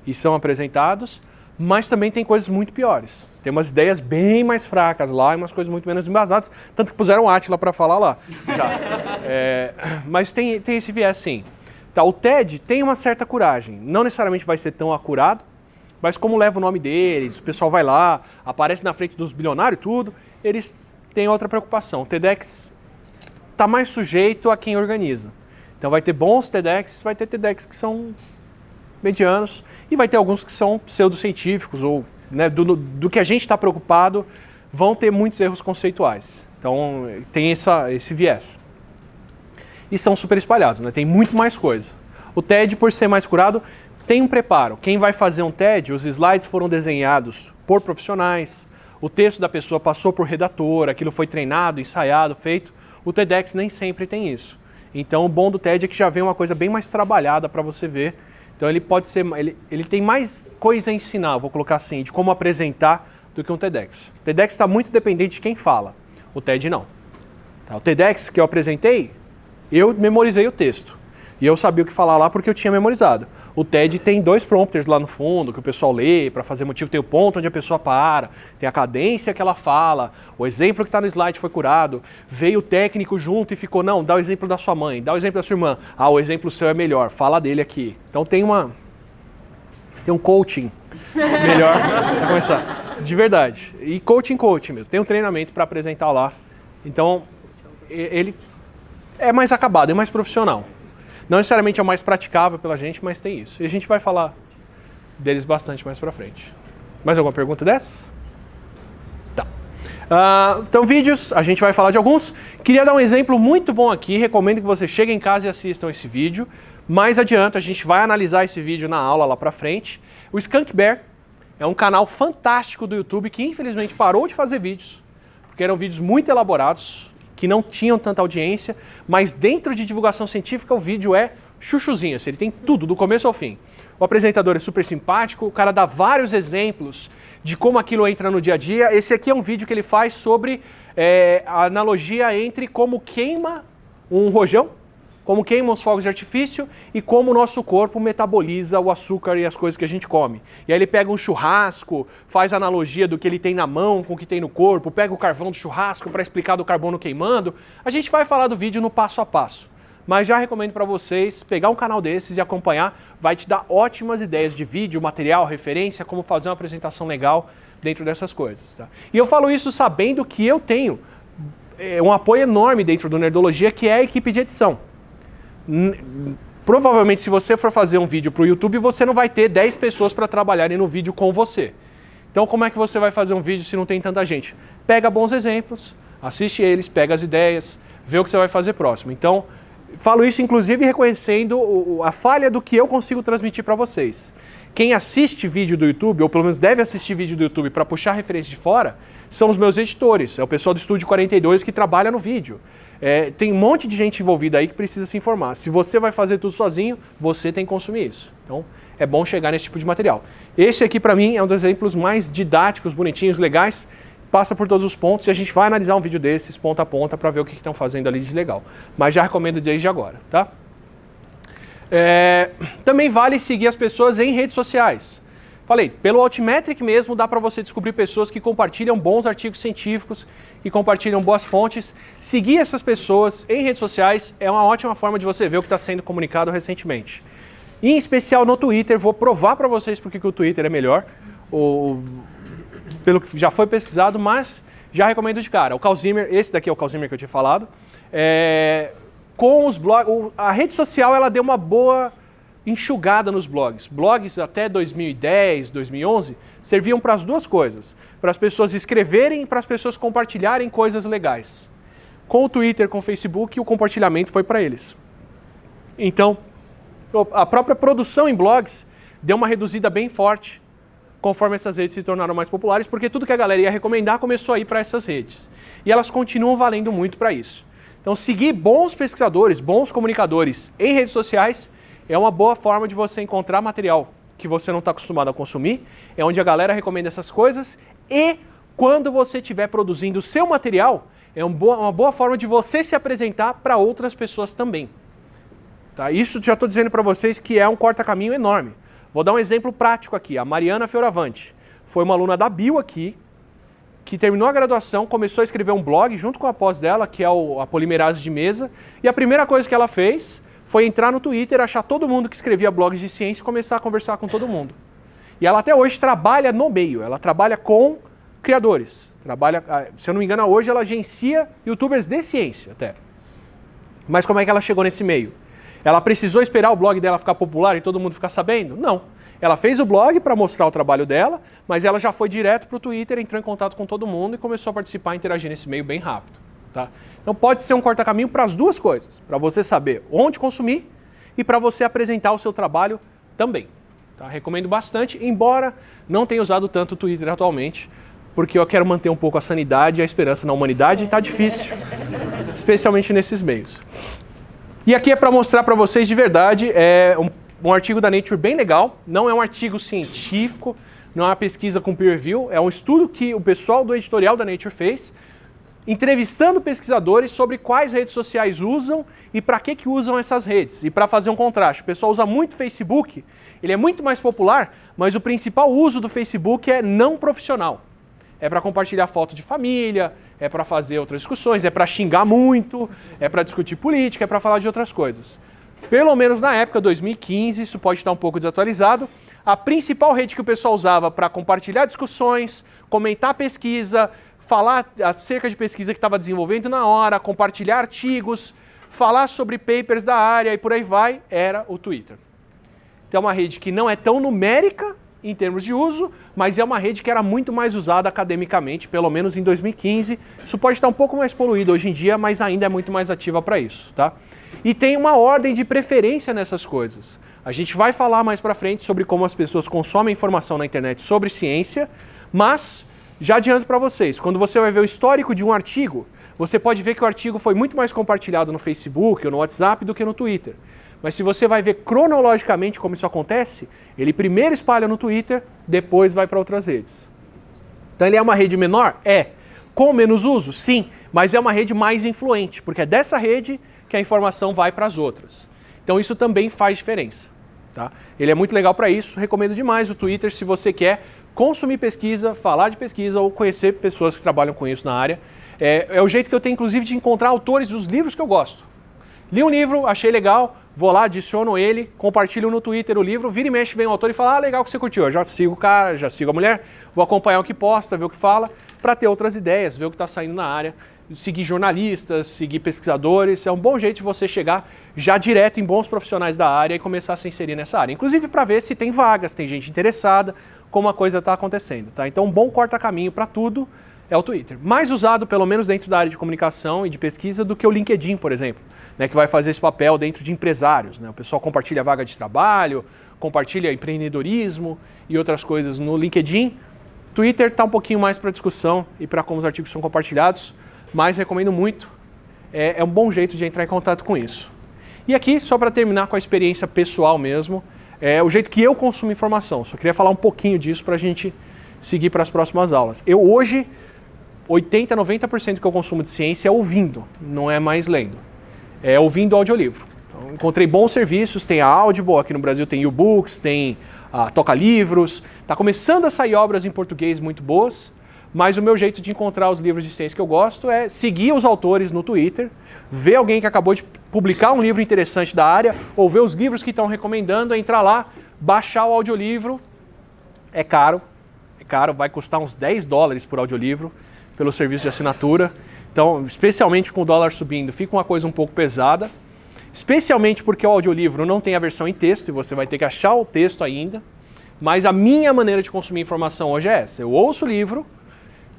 e são apresentados, mas também tem coisas muito piores. Tem umas ideias bem mais fracas lá e umas coisas muito menos embasadas, tanto que puseram o Átila para falar lá. Já. Mas tem esse viés sim. Tá, o TED tem uma certa coragem, não necessariamente vai ser tão acurado, mas como leva o nome deles, o pessoal vai lá, aparece na frente dos bilionários e tudo, eles têm outra preocupação. O TEDx está mais sujeito a quem organiza. Então vai ter bons TEDx, vai ter TEDx que são medianos e vai ter alguns que são pseudocientíficos ou, né, do que a gente está preocupado, vão ter muitos erros conceituais. Então tem esse viés. E são super espalhados, né? Tem muito mais coisa. O TED, por ser mais curado, tem um preparo. Quem vai fazer um TED, os slides foram desenhados por profissionais, o texto da pessoa passou por redator, aquilo foi treinado, ensaiado, feito. O TEDx nem sempre tem isso. Então o bom do TED é que já vem uma coisa bem mais trabalhada para você ver. Então ele pode ser, ele tem mais coisa a ensinar, vou colocar assim, de como apresentar do que um TEDx. O TEDx está muito dependente de quem fala, o TED não. Tá, o TEDx que eu apresentei, eu memorizei o texto. E eu sabia o que falar lá porque eu tinha memorizado. O TED tem 2 prompters lá no fundo, que o pessoal lê para fazer motivo. Tem o ponto onde a pessoa para, tem a cadência que ela fala, o exemplo que está no slide foi curado, veio o técnico junto e ficou, não, dá o exemplo da sua mãe, dá o exemplo da sua irmã. Ah, o exemplo seu é melhor, fala dele aqui. Então tem um coaching melhor para começar, de verdade. E coaching mesmo, tem um treinamento para apresentar lá. Então, ele é mais acabado, é mais profissional. Não necessariamente é o mais praticável pela gente, mas tem isso. E a gente vai falar deles bastante mais pra frente. Mais alguma pergunta dessas? Tá. Então, vídeos, a gente vai falar de alguns. Queria dar um exemplo muito bom aqui. Recomendo que você chegue em casa e assistam esse vídeo. Mais adiante, a gente vai analisar esse vídeo na aula lá pra frente. O Skunk Bear é um canal fantástico do YouTube que, infelizmente, parou de fazer vídeos, porque eram vídeos muito elaborados, que não tinham tanta audiência, mas dentro de divulgação científica o vídeo é chuchuzinho, assim, ele tem tudo, do começo ao fim. o apresentador é super simpático, o cara dá vários exemplos de como aquilo entra no dia a dia. Esse aqui é um vídeo que ele faz sobre a analogia entre como queima um rojão, como queimam os fogos de artifício e como o nosso corpo metaboliza o açúcar e as coisas que a gente come. E aí ele pega um churrasco, faz analogia do que ele tem na mão com o que tem no corpo, pega o carvão do churrasco para explicar do carbono queimando. A gente vai falar do vídeo no passo a passo. Mas já recomendo para vocês pegar um canal desses e acompanhar, vai te dar ótimas ideias de vídeo, material, referência, como fazer uma apresentação legal dentro dessas coisas. Tá? E eu falo isso sabendo que eu tenho um apoio enorme dentro do Nerdologia, que é a equipe de edição. Provavelmente, se você for fazer um vídeo para o YouTube, você não vai ter 10 pessoas para trabalharem no vídeo com você. Então, como é que você vai fazer um vídeo se não tem tanta gente? Pega bons exemplos, assiste eles, pega as ideias, vê o que você vai fazer próximo. Então, falo isso, inclusive, reconhecendo a falha do que eu consigo transmitir para vocês. Quem assiste vídeo do YouTube, ou pelo menos deve assistir vídeo do YouTube para puxar referência de fora, são os meus editores. É o pessoal do Estúdio 42 que trabalha no vídeo. Tem um monte de gente envolvida aí que precisa se informar. Se você vai fazer tudo sozinho, você tem que consumir isso. Então, é bom chegar nesse tipo de material. Esse aqui, para mim, é um dos exemplos mais didáticos, bonitinhos, legais. Passa por todos os pontos e a gente vai analisar um vídeo desses, ponta a ponta, para ver o que estão fazendo ali de legal. Mas já recomendo desde agora, tá? Também vale seguir as pessoas em redes sociais. Falei, pelo Altmetric mesmo dá para você descobrir pessoas que compartilham bons artigos científicos e compartilham boas fontes. Seguir essas pessoas em redes sociais é uma ótima forma de você ver o que está sendo comunicado recentemente. Em especial no Twitter, vou provar para vocês porque que o Twitter é melhor, pelo que já foi pesquisado, mas já recomendo de cara. O Carl Zimmer, esse daqui é o Carl Zimmer que eu tinha falado, com os blogs, a rede social ela deu uma boa enxugada nos blogs. Blogs até 2010, 2011 serviam para as duas coisas, para as pessoas escreverem e para as pessoas compartilharem coisas legais. Com o Twitter, com o Facebook, o compartilhamento foi para eles. Então, a própria produção em blogs deu uma reduzida bem forte conforme essas redes se tornaram mais populares, porque tudo que a galera ia recomendar começou a ir para essas redes. E elas continuam valendo muito para isso. Então, seguir bons pesquisadores, bons comunicadores em redes sociais é uma boa forma de você encontrar material que você não está acostumado a consumir, é onde a galera recomenda essas coisas, e quando você estiver produzindo o seu material, é uma boa forma de você se apresentar para outras pessoas também. Tá? Isso já estou dizendo para vocês que é um corta-caminho enorme. Vou dar um exemplo prático aqui. A Mariana Fioravante foi uma aluna da Bio aqui, que terminou a graduação, começou a escrever um blog junto com a pós dela, que é a polimerase de mesa, e a primeira coisa que ela fez foi entrar no Twitter, achar todo mundo que escrevia blogs de ciência e começar a conversar com todo mundo. E ela até hoje trabalha no meio, ela trabalha com criadores. Se eu não me engano, hoje ela agencia youtubers de ciência até. Mas como é que ela chegou nesse meio? Ela precisou esperar o blog dela ficar popular e todo mundo ficar sabendo? Não. Ela fez o blog para mostrar o trabalho dela, mas ela já foi direto para o Twitter, entrou em contato com todo mundo e começou a participar e interagir nesse meio bem rápido. Tá? Então pode ser um corta-caminho para as duas coisas, para você saber onde consumir e para você apresentar o seu trabalho também. Tá? Recomendo bastante, embora não tenha usado tanto o Twitter atualmente, porque eu quero manter um pouco a sanidade e a esperança na humanidade e está difícil, especialmente nesses meios. E aqui é para mostrar para vocês de verdade, um artigo da Nature bem legal, não é um artigo científico, não é uma pesquisa com peer review, é um estudo que o pessoal do editorial da Nature fez, entrevistando pesquisadores sobre quais redes sociais usam e para que usam essas redes. E para fazer um contraste, o pessoal usa muito Facebook, ele é muito mais popular, mas o principal uso do Facebook é não profissional. É para compartilhar foto de família, é para fazer outras discussões, é para xingar muito, é para discutir política, é para falar de outras coisas. Pelo menos na época, 2015, isso pode estar um pouco desatualizado, a principal rede que o pessoal usava para compartilhar discussões, comentar pesquisa, falar acerca de pesquisa que estava desenvolvendo na hora, compartilhar artigos, falar sobre papers da área e por aí vai, era o Twitter. Então é uma rede que não é tão numérica em termos de uso, mas é uma rede que era muito mais usada academicamente, pelo menos em 2015. Isso pode estar um pouco mais poluído hoje em dia, mas ainda é muito mais ativa para isso, tá? E tem uma ordem de preferência nessas coisas. A gente vai falar mais para frente sobre como as pessoas consomem informação na internet sobre ciência, mas já adianto para vocês, quando você vai ver o histórico de um artigo, você pode ver que o artigo foi muito mais compartilhado no Facebook ou no WhatsApp do que no Twitter. Mas se você vai ver cronologicamente como isso acontece, ele primeiro espalha no Twitter, depois vai para outras redes. Então ele é uma rede menor? É. Com menos uso? Sim. Mas é uma rede mais influente, porque é dessa rede que a informação vai para as outras. Então isso também faz diferença. Tá? Ele é muito legal para isso, recomendo demais o Twitter se você quer consumir pesquisa, falar de pesquisa ou conhecer pessoas que trabalham com isso na área. É o jeito que eu tenho, inclusive, de encontrar autores dos livros que eu gosto. Li um livro, achei legal, vou lá, adiciono ele, compartilho no Twitter o livro, vira e mexe, vem o autor e fala, legal que você curtiu, eu já sigo o cara, já sigo a mulher, vou acompanhar o que posta, ver o que fala, para ter outras ideias, ver o que está saindo na área, seguir jornalistas, seguir pesquisadores, é um bom jeito de você chegar já direto em bons profissionais da área e começar a se inserir nessa área. Inclusive para ver se tem vagas, tem gente interessada, como a coisa está acontecendo. Tá? Então um bom corta-caminho para tudo é o Twitter. Mais usado, pelo menos dentro da área de comunicação e de pesquisa, do que o LinkedIn, por exemplo, né, que vai fazer esse papel dentro de empresários. Né? O pessoal compartilha vaga de trabalho, compartilha empreendedorismo e outras coisas no LinkedIn. Twitter está um pouquinho mais para discussão e para como os artigos são compartilhados, mas recomendo muito. É um bom jeito de entrar em contato com isso. E aqui, só para terminar com a experiência pessoal mesmo, é o jeito que eu consumo informação. Só queria falar um pouquinho disso para a gente seguir para as próximas aulas. Eu hoje, 80%, 90% que eu consumo de ciência é ouvindo, não é mais lendo. É ouvindo audiolivro. Então, encontrei bons serviços, tem a Audible, aqui no Brasil tem U-Books, tem a Toca Livros. Está começando a sair obras em português muito boas, mas o meu jeito de encontrar os livros de ciência que eu gosto é seguir os autores no Twitter, ver alguém que acabou de publicar um livro interessante da área, ou ver os livros que estão recomendando, entrar lá, baixar o audiolivro. É caro, vai custar uns $10 por audiolivro, pelo serviço de assinatura. Então, especialmente com o dólar subindo, fica uma coisa um pouco pesada. Especialmente porque o audiolivro não tem a versão em texto e você vai ter que achar o texto ainda. Mas a minha maneira de consumir informação hoje é essa. Eu ouço o livro,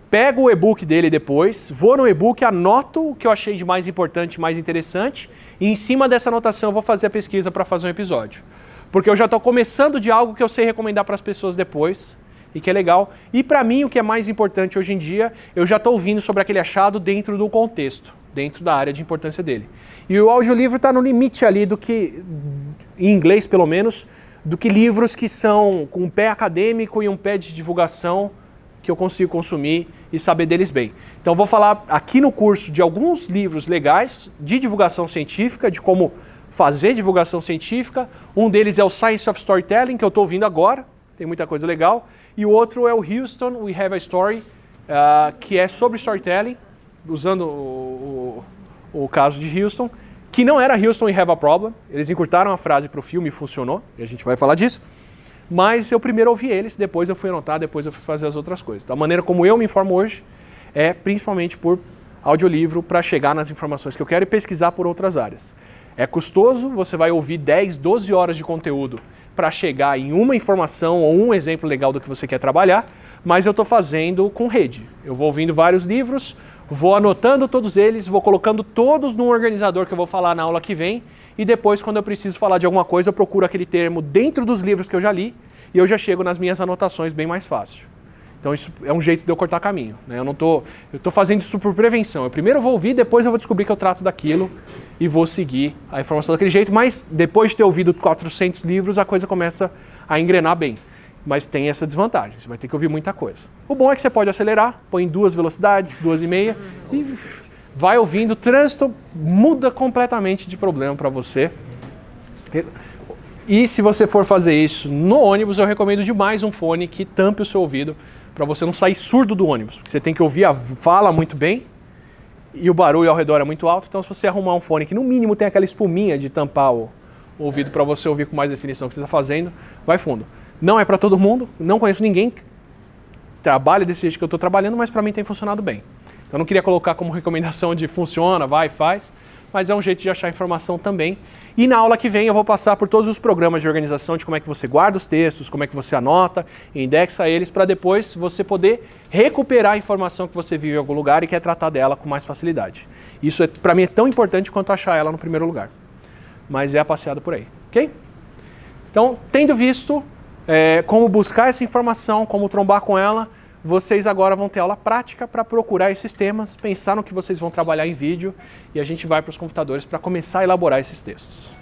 pego o e-book dele depois, vou no e-book, anoto o que eu achei de mais importante, mais interessante, e em cima dessa anotação eu vou fazer a pesquisa para fazer um episódio. Porque eu já estou começando de algo que eu sei recomendar para as pessoas depois, e que é legal. E para mim o que é mais importante hoje em dia, eu já estou ouvindo sobre aquele achado dentro do contexto, dentro da área de importância dele. E o audiolivro está no limite ali do que, em inglês pelo menos, do que livros que são com um pé acadêmico e um pé de divulgação que eu consigo consumir e saber deles bem. Então vou falar aqui no curso de alguns livros legais de divulgação científica, de como fazer divulgação científica. Um deles é o Science of Storytelling, que eu estou ouvindo agora, tem muita coisa legal. E o outro é o Houston, We Have a Story, que é sobre storytelling, usando o caso de Houston, que não era Houston, We Have a Problem. Eles encurtaram a frase para o filme e funcionou, e a gente vai falar disso. Mas eu primeiro ouvi eles, depois eu fui anotar, depois eu fui fazer as outras coisas. Da maneira como eu me informo hoje é principalmente por audiolivro para chegar nas informações que eu quero e pesquisar por outras áreas. É custoso, você vai ouvir 10, 12 horas de conteúdo para chegar em uma informação ou um exemplo legal do que você quer trabalhar, mas eu estou fazendo com rede. Eu vou ouvindo vários livros, vou anotando todos eles, vou colocando todos num organizador que eu vou falar na aula que vem, e depois, quando eu preciso falar de alguma coisa, eu procuro aquele termo dentro dos livros que eu já li e eu já chego nas minhas anotações bem mais fácil. Então isso é um jeito de eu cortar caminho. Né? Eu estou fazendo isso por prevenção. Eu primeiro vou ouvir, depois eu vou descobrir que eu trato daquilo e vou seguir a informação daquele jeito, mas depois de ter ouvido 400 livros, a coisa começa a engrenar bem. Mas tem essa desvantagem, você vai ter que ouvir muita coisa. O bom é que você pode acelerar, põe em 2 velocidades, 2,5 e vai ouvindo. O trânsito muda completamente de problema para você. E se você for fazer isso no ônibus, eu recomendo demais um fone que tampe o seu ouvido para você não sair surdo do ônibus. Porque você tem que ouvir a fala muito bem e o barulho ao redor é muito alto. Então se você arrumar um fone que no mínimo tem aquela espuminha de tampar o ouvido para você ouvir com mais definição o que você está fazendo, vai fundo. Não é para todo mundo, não conheço ninguém que trabalha desse jeito que eu estou trabalhando, mas para mim tem funcionado bem. Eu não queria colocar como recomendação de funciona, vai, faz, mas é um jeito de achar informação também. E na aula que vem eu vou passar por todos os programas de organização de como é que você guarda os textos, como é que você anota, indexa eles, para depois você poder recuperar a informação que você viu em algum lugar e quer tratar dela com mais facilidade. Isso para mim é tão importante quanto achar ela no primeiro lugar. Mas é a passeada por aí, ok? Então, tendo visto como buscar essa informação, como trombar com ela, vocês agora vão ter aula prática para procurar esses temas, pensar no que vocês vão trabalhar em vídeo e a gente vai para os computadores para começar a elaborar esses textos.